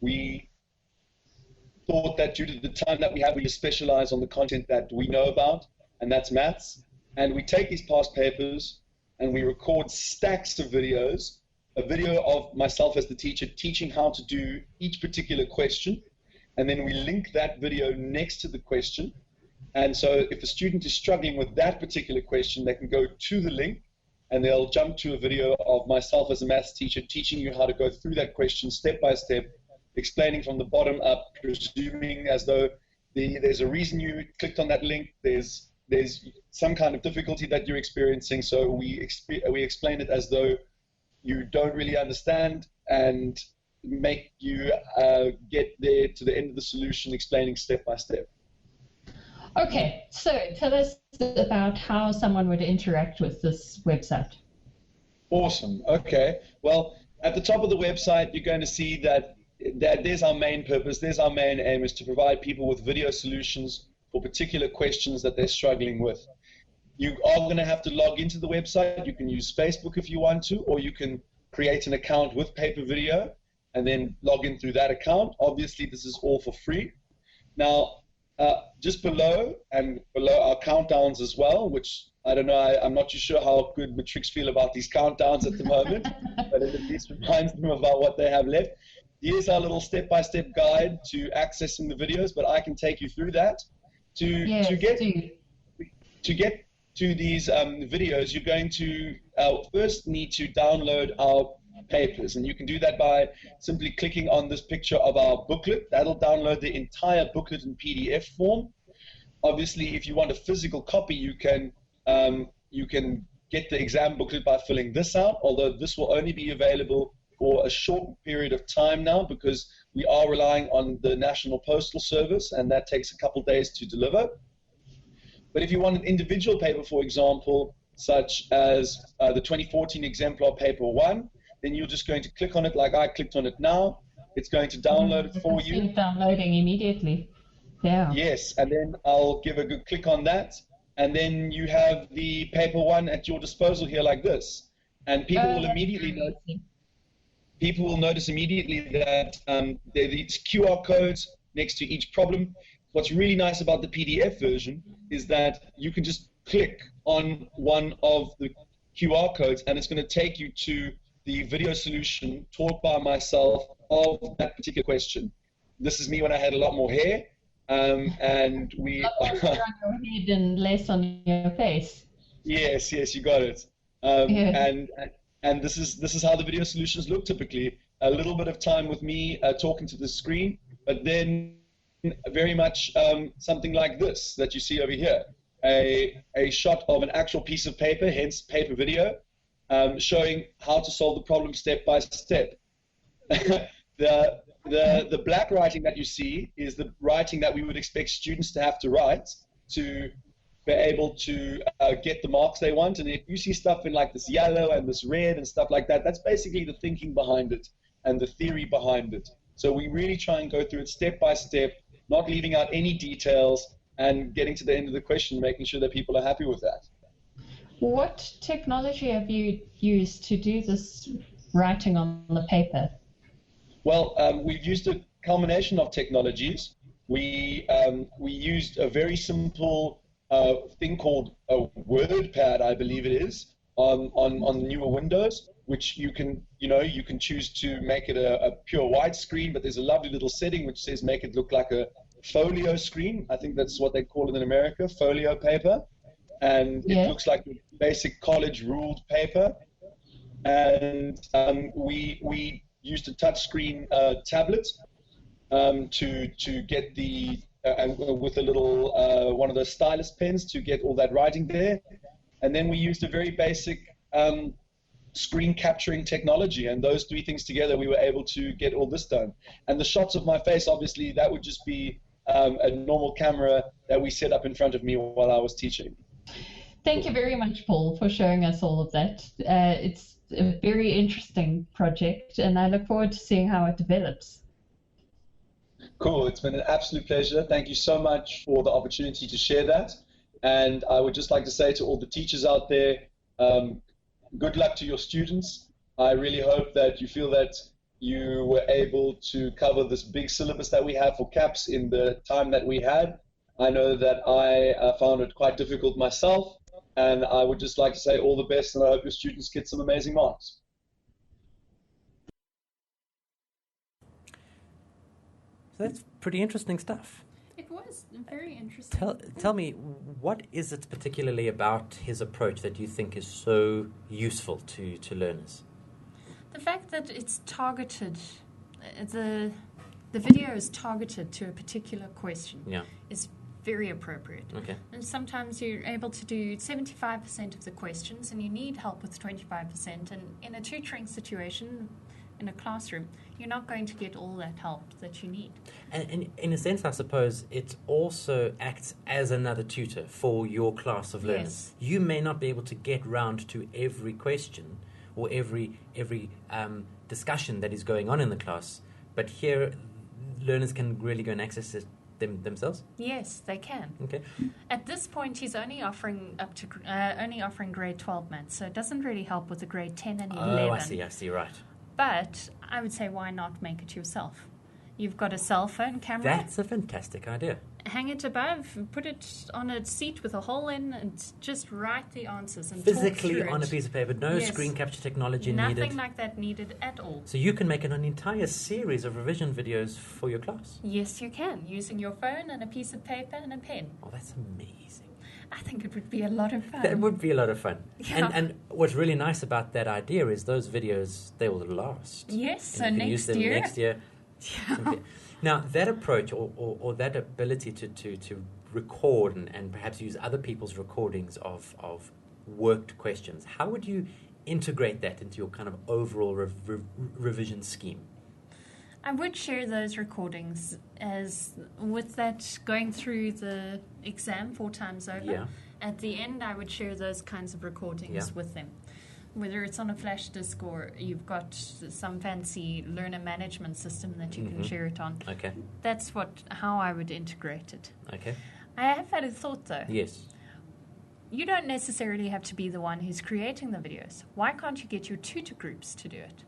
We thought that due to the time that we have, we just specialize on the content that we know about, and that's maths. And we take these past papers and we record stacks of videos, a video of myself as the teacher teaching how to do each particular question, and then we link that video next to the question. And so if a student is struggling with that particular question, they can go to the link and they'll jump to a video of myself as a maths teacher teaching you how to go through that question step by step, explaining from the bottom up, presuming as though there's a reason you clicked on that link, there's some kind of difficulty that you're experiencing, so we explain it as though you don't really understand and make you get there to the end of the solution, explaining step by step. Okay, so tell us about how someone would interact with this website. Awesome. Okay. Well, at the top of the website, you're going to see that there's our main purpose, there's our main aim, is to provide people with video solutions for particular questions that they're struggling with. You are going to have to log into the website. You can use Facebook if you want to, or you can create an account with Paper Video and then log in through that account. Obviously, this is all for free. Now, just below our countdowns as well, which I don't know, I'm not too sure how good Matrix feel about these countdowns at the moment, but it at least reminds them about what they have left. Here's our little step-by-step guide to accessing the videos, but I can take you through that. To get to these videos, you're going to first need to download our papers, and you can do that by simply clicking on this picture of our booklet. That'll download the entire booklet in PDF form. Obviously, if you want a physical copy, you can get the exam booklet by filling this out, although this will only be available for a short period of time now because we are relying on the National Postal Service, and that takes a couple days to deliver. But if you want an individual paper, for example, such as the 2014 exemplar paper 1, then you're just going to click on it like I clicked on it now. It's going to download it for you. Downloading immediately. Yeah. Yes, and then I'll give a good click on that, and then you have the paper 1 at your disposal here like this. And people will immediately notice immediately that there are these QR codes next to each problem. What's really nice about the PDF version is that you can just click on one of the QR codes and it's going to take you to the video solution taught by myself of that particular question. This is me when I had a lot more hair, and we... A lot more hair on your head and less on your face. Yes, you got it. And this is how the video solutions look typically. A little bit of time with me talking to the screen, but then very much something like this that you see over here. A shot of an actual piece of paper, hence paper video, showing how to solve the problem step by step. The black writing that you see is the writing that we would expect students to have to write to be able to get the marks they want. And if you see stuff in like this yellow and this red and stuff like that, that's basically the thinking behind it and the theory behind it. So we really try and go through it step by step, not leaving out any details, and getting to the end of the question, making sure that people are happy with that. What technology have you used to do this writing on the paper? Well, we've used a combination of technologies. We used a very simple thing called a WordPad, I believe it is, on newer Windows, which you can choose to make it a pure white screen, but there's a lovely little setting which says make it look like a folio screen. I think that's what they call it in America, folio paper. And it looks like a basic college ruled paper. And we used a touchscreen tablet to get the with a little one of those stylus pens to get all that writing there. And then we used a very basic screen capturing technology, and those three things together we were able to get all this done. And the shots of my face, obviously, that would just be a normal camera that we set up in front of me while I was teaching. Thank you very much, Paul, for showing us all of that. It's a very interesting project, and I look forward to seeing how it develops. Cool. It's been an absolute pleasure. Thank you so much for the opportunity to share that. And I would just like to say to all the teachers out there, good luck to your students. I really hope that you feel that you were able to cover this big syllabus that we have for CAPS in the time that we had. I know that I found it quite difficult myself, and I would just like to say all the best, and I hope your students get some amazing marks. So that's pretty interesting stuff. It was very interesting. Tell me, what is it particularly about his approach that you think is so useful to learners? The fact that it's targeted, the video is targeted to a particular question is very appropriate. Okay. And sometimes you're able to do 75% of the questions and you need help with 25%. And in a tutoring situation, in a classroom, you're not going to get all that help that you need. And in a sense, I suppose, it also acts as another tutor for your class of learners. Yes. You may not be able to get round to every question or every discussion that is going on in the class, but here learners can really go and access it themselves? Yes, they can. Okay. At this point, he's only offering only offering grade 12 maths, so it doesn't really help with the grade 10 and 11. Oh, I see, right. But I would say, why not make it yourself? You've got a cell phone camera. That's a fantastic idea. Hang it above, put it on a seat with a hole in, and just write the answers and physically talk through on it. a piece of paper, no screen capture technology needed. Nothing like that needed at all. So you can make an entire series of revision videos for your class. Yes, you can, using your phone and a piece of paper and a pen. Oh, that's amazing. I think it would be a lot of fun. That would be a lot of fun. Yeah. And what's really nice about that idea is those videos, they will last. Yes, and so you can use them next year. Yeah. Now, that approach or that ability to record and perhaps use other people's recordings of worked questions, how would you integrate that into your kind of overall revision scheme? I would share those recordings as with that going through the exam 4 times over. Yeah. At the end, I would share those kinds of recordings with them. Whether it's on a flash disk or you've got some fancy learner management system that you can share it on. Okay. That's how I would integrate it. Okay. I have had a thought though. Yes. You don't necessarily have to be the one who's creating the videos. Why can't you get your tutor groups to do it?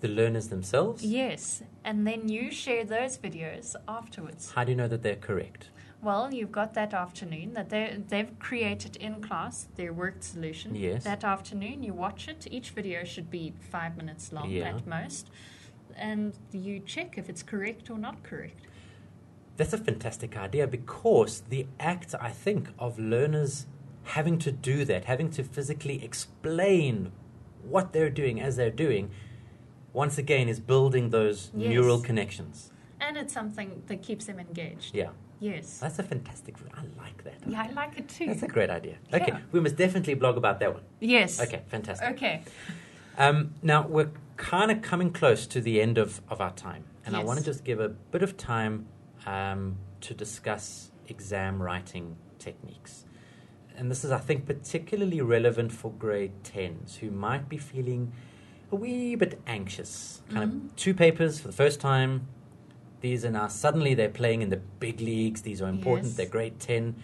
The learners themselves? Yes, and then you share those videos afterwards. How do you know that they're correct? Well, you've got that afternoon that they've created in class their worked solution. Yes. That afternoon you watch it. Each video should be 5 minutes long at most. And you check if it's correct or not correct. That's a fantastic idea, because the act, I think, of learners having to do that, having to physically explain what they're doing as they're doing, once again, is building those neural connections. And it's something that keeps them engaged. Yeah. Yes. That's a fantastic... I like that. Yeah, I like it too. That's a great idea. Okay, we must definitely blog about that one. Yes. Okay, fantastic. Okay. Now, we're kind of coming close to the end of our time. And I want to just give a bit of time to discuss exam writing techniques. And this is, I think, particularly relevant for grade 10s who might be feeling a wee bit anxious. Kind of 2 papers for the first time. These are now, suddenly they're playing in the big leagues. These are important. They're grade 10.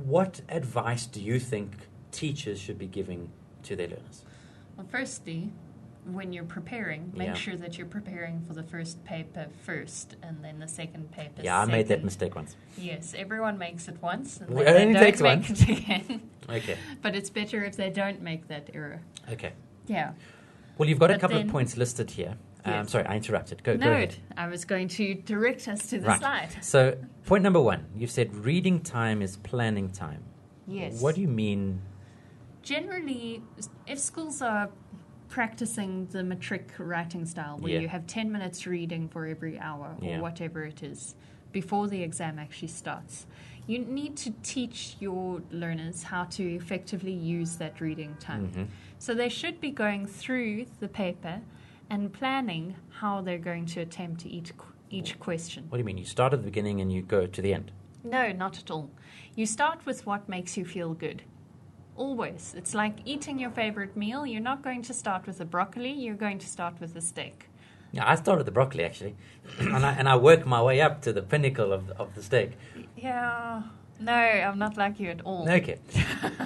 What advice do you think teachers should be giving to their learners? Well, firstly, when you're preparing, make sure that you're preparing for the first paper first and then the second paper second. I made that mistake once. Yes, everyone makes it once and It then only they takes don't make once. it again. Okay. But it's better if they don't make that error. Okay. Yeah. Well, you've got a But couple of then- points listed here. Yes. Sorry, I interrupted. Go No, ahead. I was going to direct us to the Right. slide. So, point number 1, you've said reading time is planning time. Yes. What do you mean? Generally, if schools are practicing the matric writing style, where you have 10 minutes reading for every hour or whatever it is, before the exam actually starts, you need to teach your learners how to effectively use that reading time. So they should be going through the paper and planning how they're going to attempt each question. What do you mean? You start at the beginning and you go to the end? No, not at all. You start with what makes you feel good. Always. It's like eating your favorite meal. You're not going to start with the broccoli. You're going to start with the steak. Yeah, I start with the broccoli, actually. and I work my way up to the pinnacle of the steak. Yeah. No, I'm not like you at all. Okay.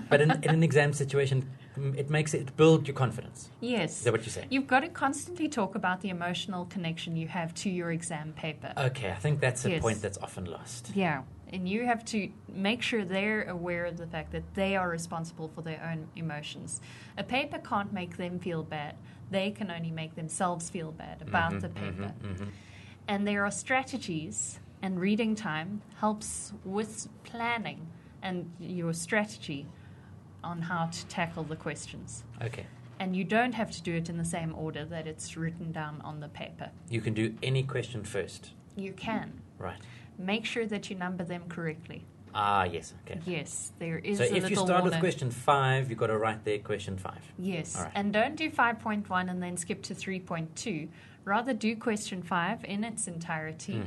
But in an exam situation, it builds your confidence. Yes. Is that what you're saying? You've got to constantly talk about the emotional connection you have to your exam paper. Okay, I think that's a point that's often lost. Yeah. And you have to make sure they're aware of the fact that they are responsible for their own emotions. A paper can't make them feel bad. They can only make themselves feel bad about the paper. And there are strategies, and reading time helps with planning and your strategy on how to tackle the questions. Okay. And you don't have to do it in the same order that it's written down on the paper. You can do any question first. You can. Right. Make sure that you number them correctly. Ah, yes. Okay. Yes, there is So a if little you start with warning. question 5, you've got to write there question 5. Yes, All right. and don't do 5.1 and then skip to 3.2. Rather do question 5 in its entirety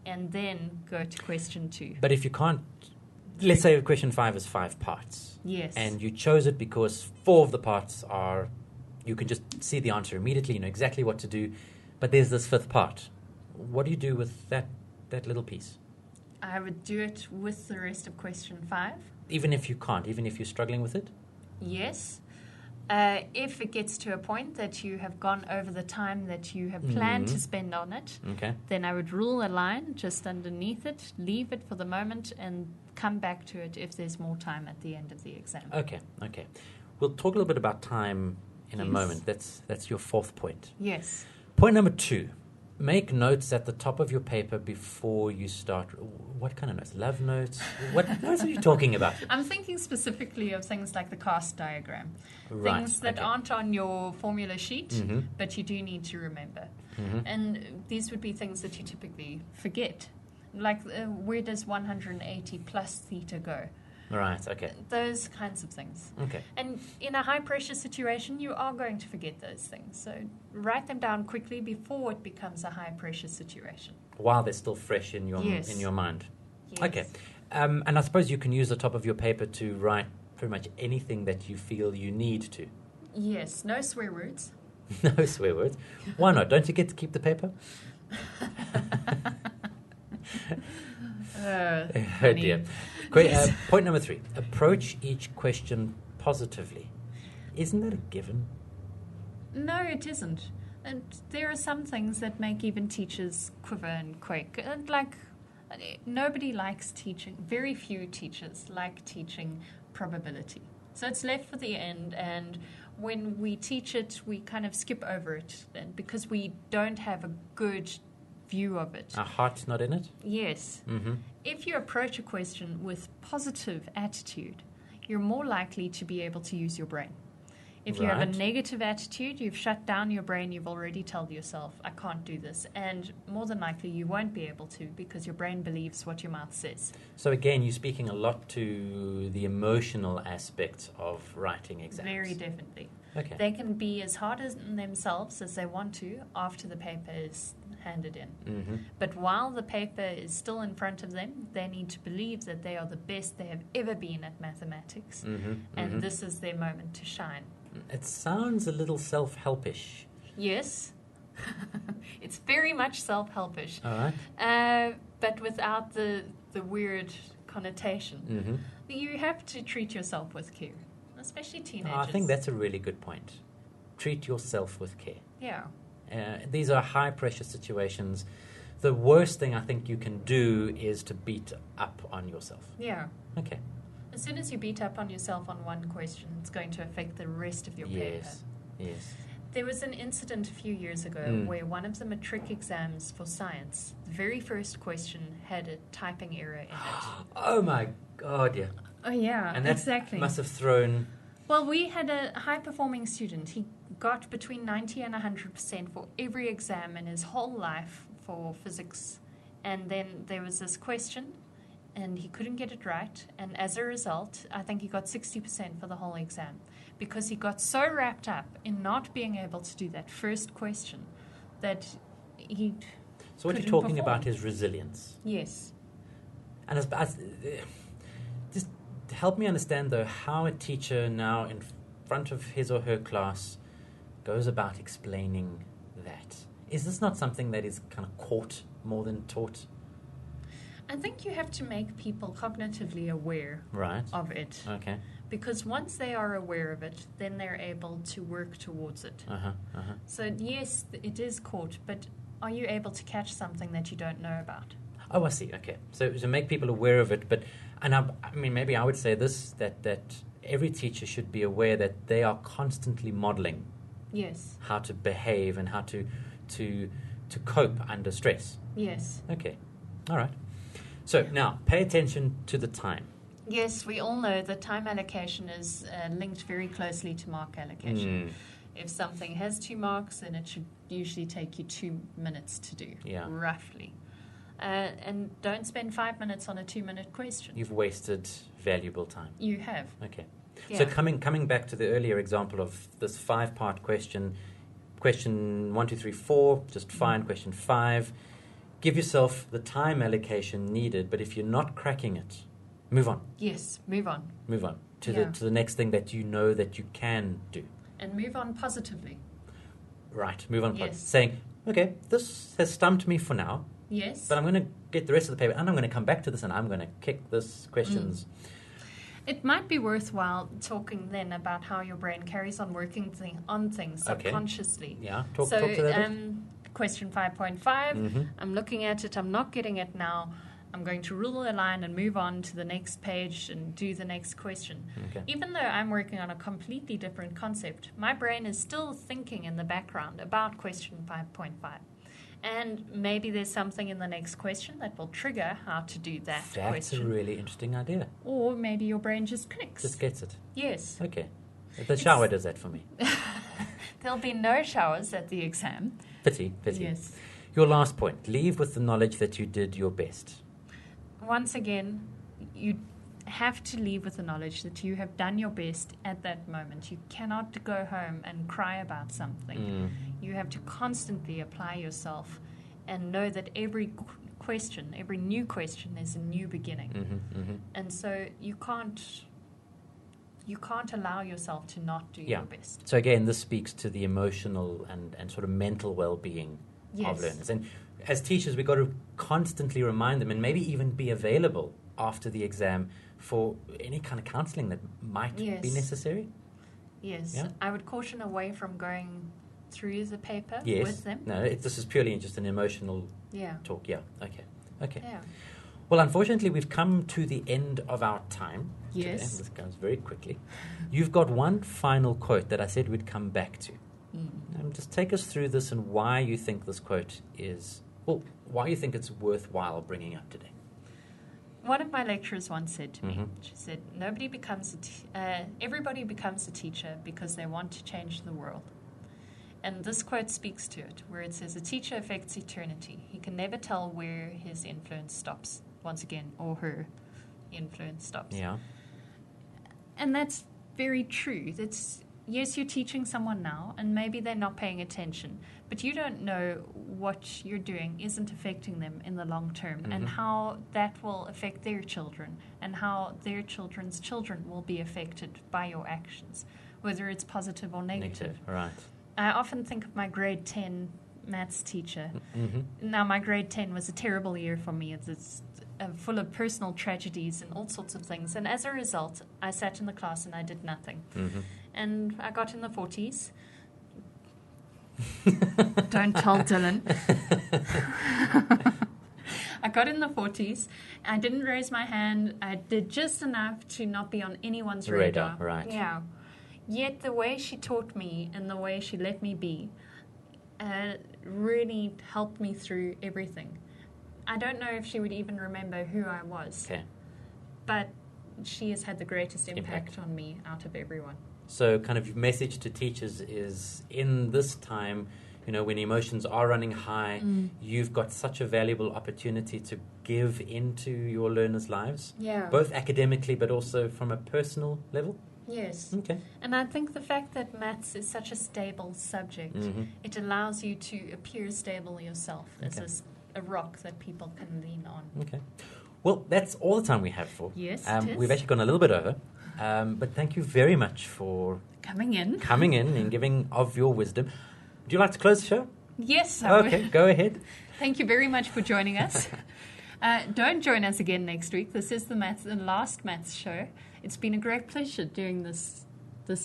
and then go to question 2. But if you can't, let's say question 5 is 5 parts. Yes. And you chose it because 4 of the parts are, you can just see the answer immediately, you know exactly what to do, but there's this 5th part. What do you do with that little piece? I would do it with the rest of question 5. Even if you can't, even if you're struggling with it? Yes. If it gets to a point that you have gone over the time that you have planned to spend on it, then I would rule a line just underneath it, leave it for the moment, and come back to it if there's more time at the end of the exam. Okay. We'll talk a little bit about time in a moment. That's your 4th point. Yes. Point number 2. Make notes at the top of your paper before you start. What kind of notes? Love notes? What notes are you talking about? I'm thinking specifically of things like the cast diagram. Right, Things that aren't on your formula sheet, but you do need to remember. And these would be things that you typically forget. Like, where does 180 plus theta go? Right, okay. Those kinds of things. Okay. And in a high-pressure situation, you are going to forget those things. So write them down quickly before it becomes a high-pressure situation. While they're still fresh in your Yes. in your mind. Yes. Okay. And I suppose you can use the top of your paper to write pretty much anything that you feel you need to. Yes, no swear words. No swear words. Why not? Don't you get to keep the paper? Oh dear. Point number 3. Approach each question positively. Isn't that a given? No, it isn't. And there are some things that make even teachers quiver and quake. And nobody likes teaching. Very few teachers like teaching probability. So it's left for the end, and when we teach it, we kind of skip over it because we don't have a good view of it. Our heart's not in it? Yes. Mm-hmm. If you approach a question with positive attitude, you're more likely to be able to use your brain. If you have a Right. negative attitude, you've shut down your brain, you've already told yourself, I can't do this. And more than likely, you won't be able to because your brain believes what your mouth says. So again, you're speaking a lot to the emotional aspect of writing exams. Very definitely. Okay. They can be as hard on themselves as they want to after the paper is handed in. Mm-hmm. But while the paper is still in front of them, they need to believe that they are the best they have ever been at mathematics. Mm-hmm. And Mm-hmm. this is their moment to shine. It sounds a little self-helpish. Yes, it's very much self-helpish, All right. but without the weird connotation. Mm-hmm. You have to treat yourself with care, especially teenagers. I think that's a really good point. Treat yourself with care. Yeah. These are high-pressure situations. The worst thing I think you can do is to beat up on yourself. Yeah. Okay. As soon as you beat up on yourself on one question, it's going to affect the rest of your paper. Yes. Yes. There was an incident a few years ago where one of the matric exams for science, the very first question had a typing error in it. Oh my God! Yeah. Oh, yeah, And that exactly. must have thrown. Well, we had a high-performing student. He got between 90 and 100% for every exam in his whole life for physics. And then there was this question, and he couldn't get it right. And as a result, I think he got 60% for the whole exam because he got so wrapped up in not being able to do that first question that he So what you're couldn't talking perform. about is resilience. Yes. And just help me understand, though, how a teacher now in front of his or her class goes about explaining that. Is this not something that is kind of caught more than taught? I think you have to make people cognitively aware Right. of it. Okay. Because once they are aware of it, then they're able to work towards it. Uh-huh. Uh-huh. So yes, it is caught, but are you able to catch something that you don't know about? Oh, I see. Okay. So to make people aware of it, I mean, maybe I would say this, that every teacher should be aware that they are constantly modeling Yes. how to behave and how to cope under stress. Yes. Okay. All right. So now, pay attention to the time. Yes, we all know that time allocation is linked very closely to mark allocation. If something has 2 marks, then it should usually take you 2 minutes to do, Yeah. roughly. And don't spend 5 minutes on a 2-minute question. You've wasted valuable time. You have. Okay. Yeah. So coming back to the earlier example of this 5-part question 1, 2, 3, 4, just fine. Question 5, give yourself the time allocation needed, but if you're not cracking it, move on. Yes, move on. Move on to Yeah. the next thing that you know that you can do. And move on positively. Right, move on. Yes. Saying, okay, this has stumped me for now, Yes. but I'm going to get the rest of the paper and I'm going to come back to this and I'm going to kick this questions. It might be worthwhile talking then about how your brain carries on working on things Okay. subconsciously. Yeah, talk So, to that. bit. question 5.5, Mhm. I'm looking at it, I'm not getting it now. I'm going to rule a line and move on to the next page and do the next question. Okay. Even though I'm working on a completely different concept, my brain is still thinking in the background about question 5.5. And maybe there's something in the next question that will trigger how to do that That's question. a really interesting idea. Or maybe your brain just clicks. Just gets it. Yes. Okay. The shower does that for me. There'll be no showers at the exam. Pity. Yes. Your last point. Leave with the knowledge that you did your best. Once again, you have to leave with the knowledge that you have done your best at that moment. You cannot go home and cry about something. You have to constantly apply yourself and know that every question, every new question is a new beginning. And so you can't allow yourself to not do your best. So again, this speaks to the emotional and sort of mental well-being of learners. And as teachers, we've got to constantly remind them and maybe even be available after the exam for any kind of counselling that might be necessary. Yes. Yeah? I would caution away from going through the paper Yes. with them. No, this is purely just an emotional talk. Yeah. Okay. Yeah. Well, unfortunately, we've come to the end of our time today. Yes. This goes very quickly. You've got one final quote that I said we'd come back to. Just take us through this and why you think this quote is, why you think it's worthwhile bringing up today. One of my lecturers once said to me, she said, everybody becomes a teacher because they want to change the world. And this quote speaks to it, where it says, a teacher affects eternity. He can never tell where his influence stops, once again, or her influence stops. Yeah. And that's very true. Yes, you're teaching someone now, and maybe they're not paying attention, but you don't know what you're doing isn't affecting them in the long term, and how that will affect their children, and how their children's children will be affected by your actions, whether it's positive or negative. Right. I often think of my grade 10 maths teacher. Now, my grade 10 was a terrible year for me. It's full of personal tragedies and all sorts of things. And as a result, I sat in the class and I did nothing. And I got in the 40s. Don't tell Dylan. I got in the 40s. I didn't raise my hand. I did just enough to not be on anyone's radar. Right. Yeah. Yet the way she taught me and the way she let me be really helped me through everything. I don't know if she would even remember who I was. Okay. But she has had the greatest impact on me out of everyone. So kind of your message to teachers is, in this time, when emotions are running high, you've got such a valuable opportunity to give into your learners' lives. Yeah. Both academically but also from a personal level. Yes. Okay. And I think the fact that maths is such a stable subject, it allows you to appear stable yourself as a rock that people can lean on. Okay. Well, that's all the time we have for. Yes, it is. We've actually gone a little bit over. But thank you very much for coming in and giving of your wisdom. Would you like to close the show? Yes, I would. Okay, go ahead. Thank you very much for joining us. Don't join us again next week. This is the last maths show. It's been a great pleasure doing this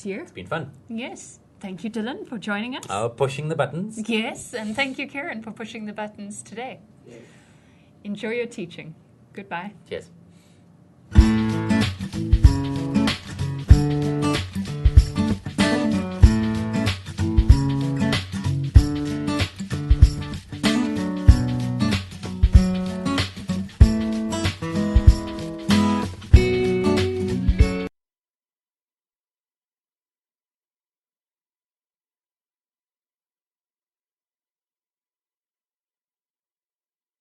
year. It's been fun. Yes. Thank you, Dylan, for joining us. Pushing the buttons. Yes, and thank you, Karen, for pushing the buttons today. Enjoy your teaching. Goodbye. Cheers.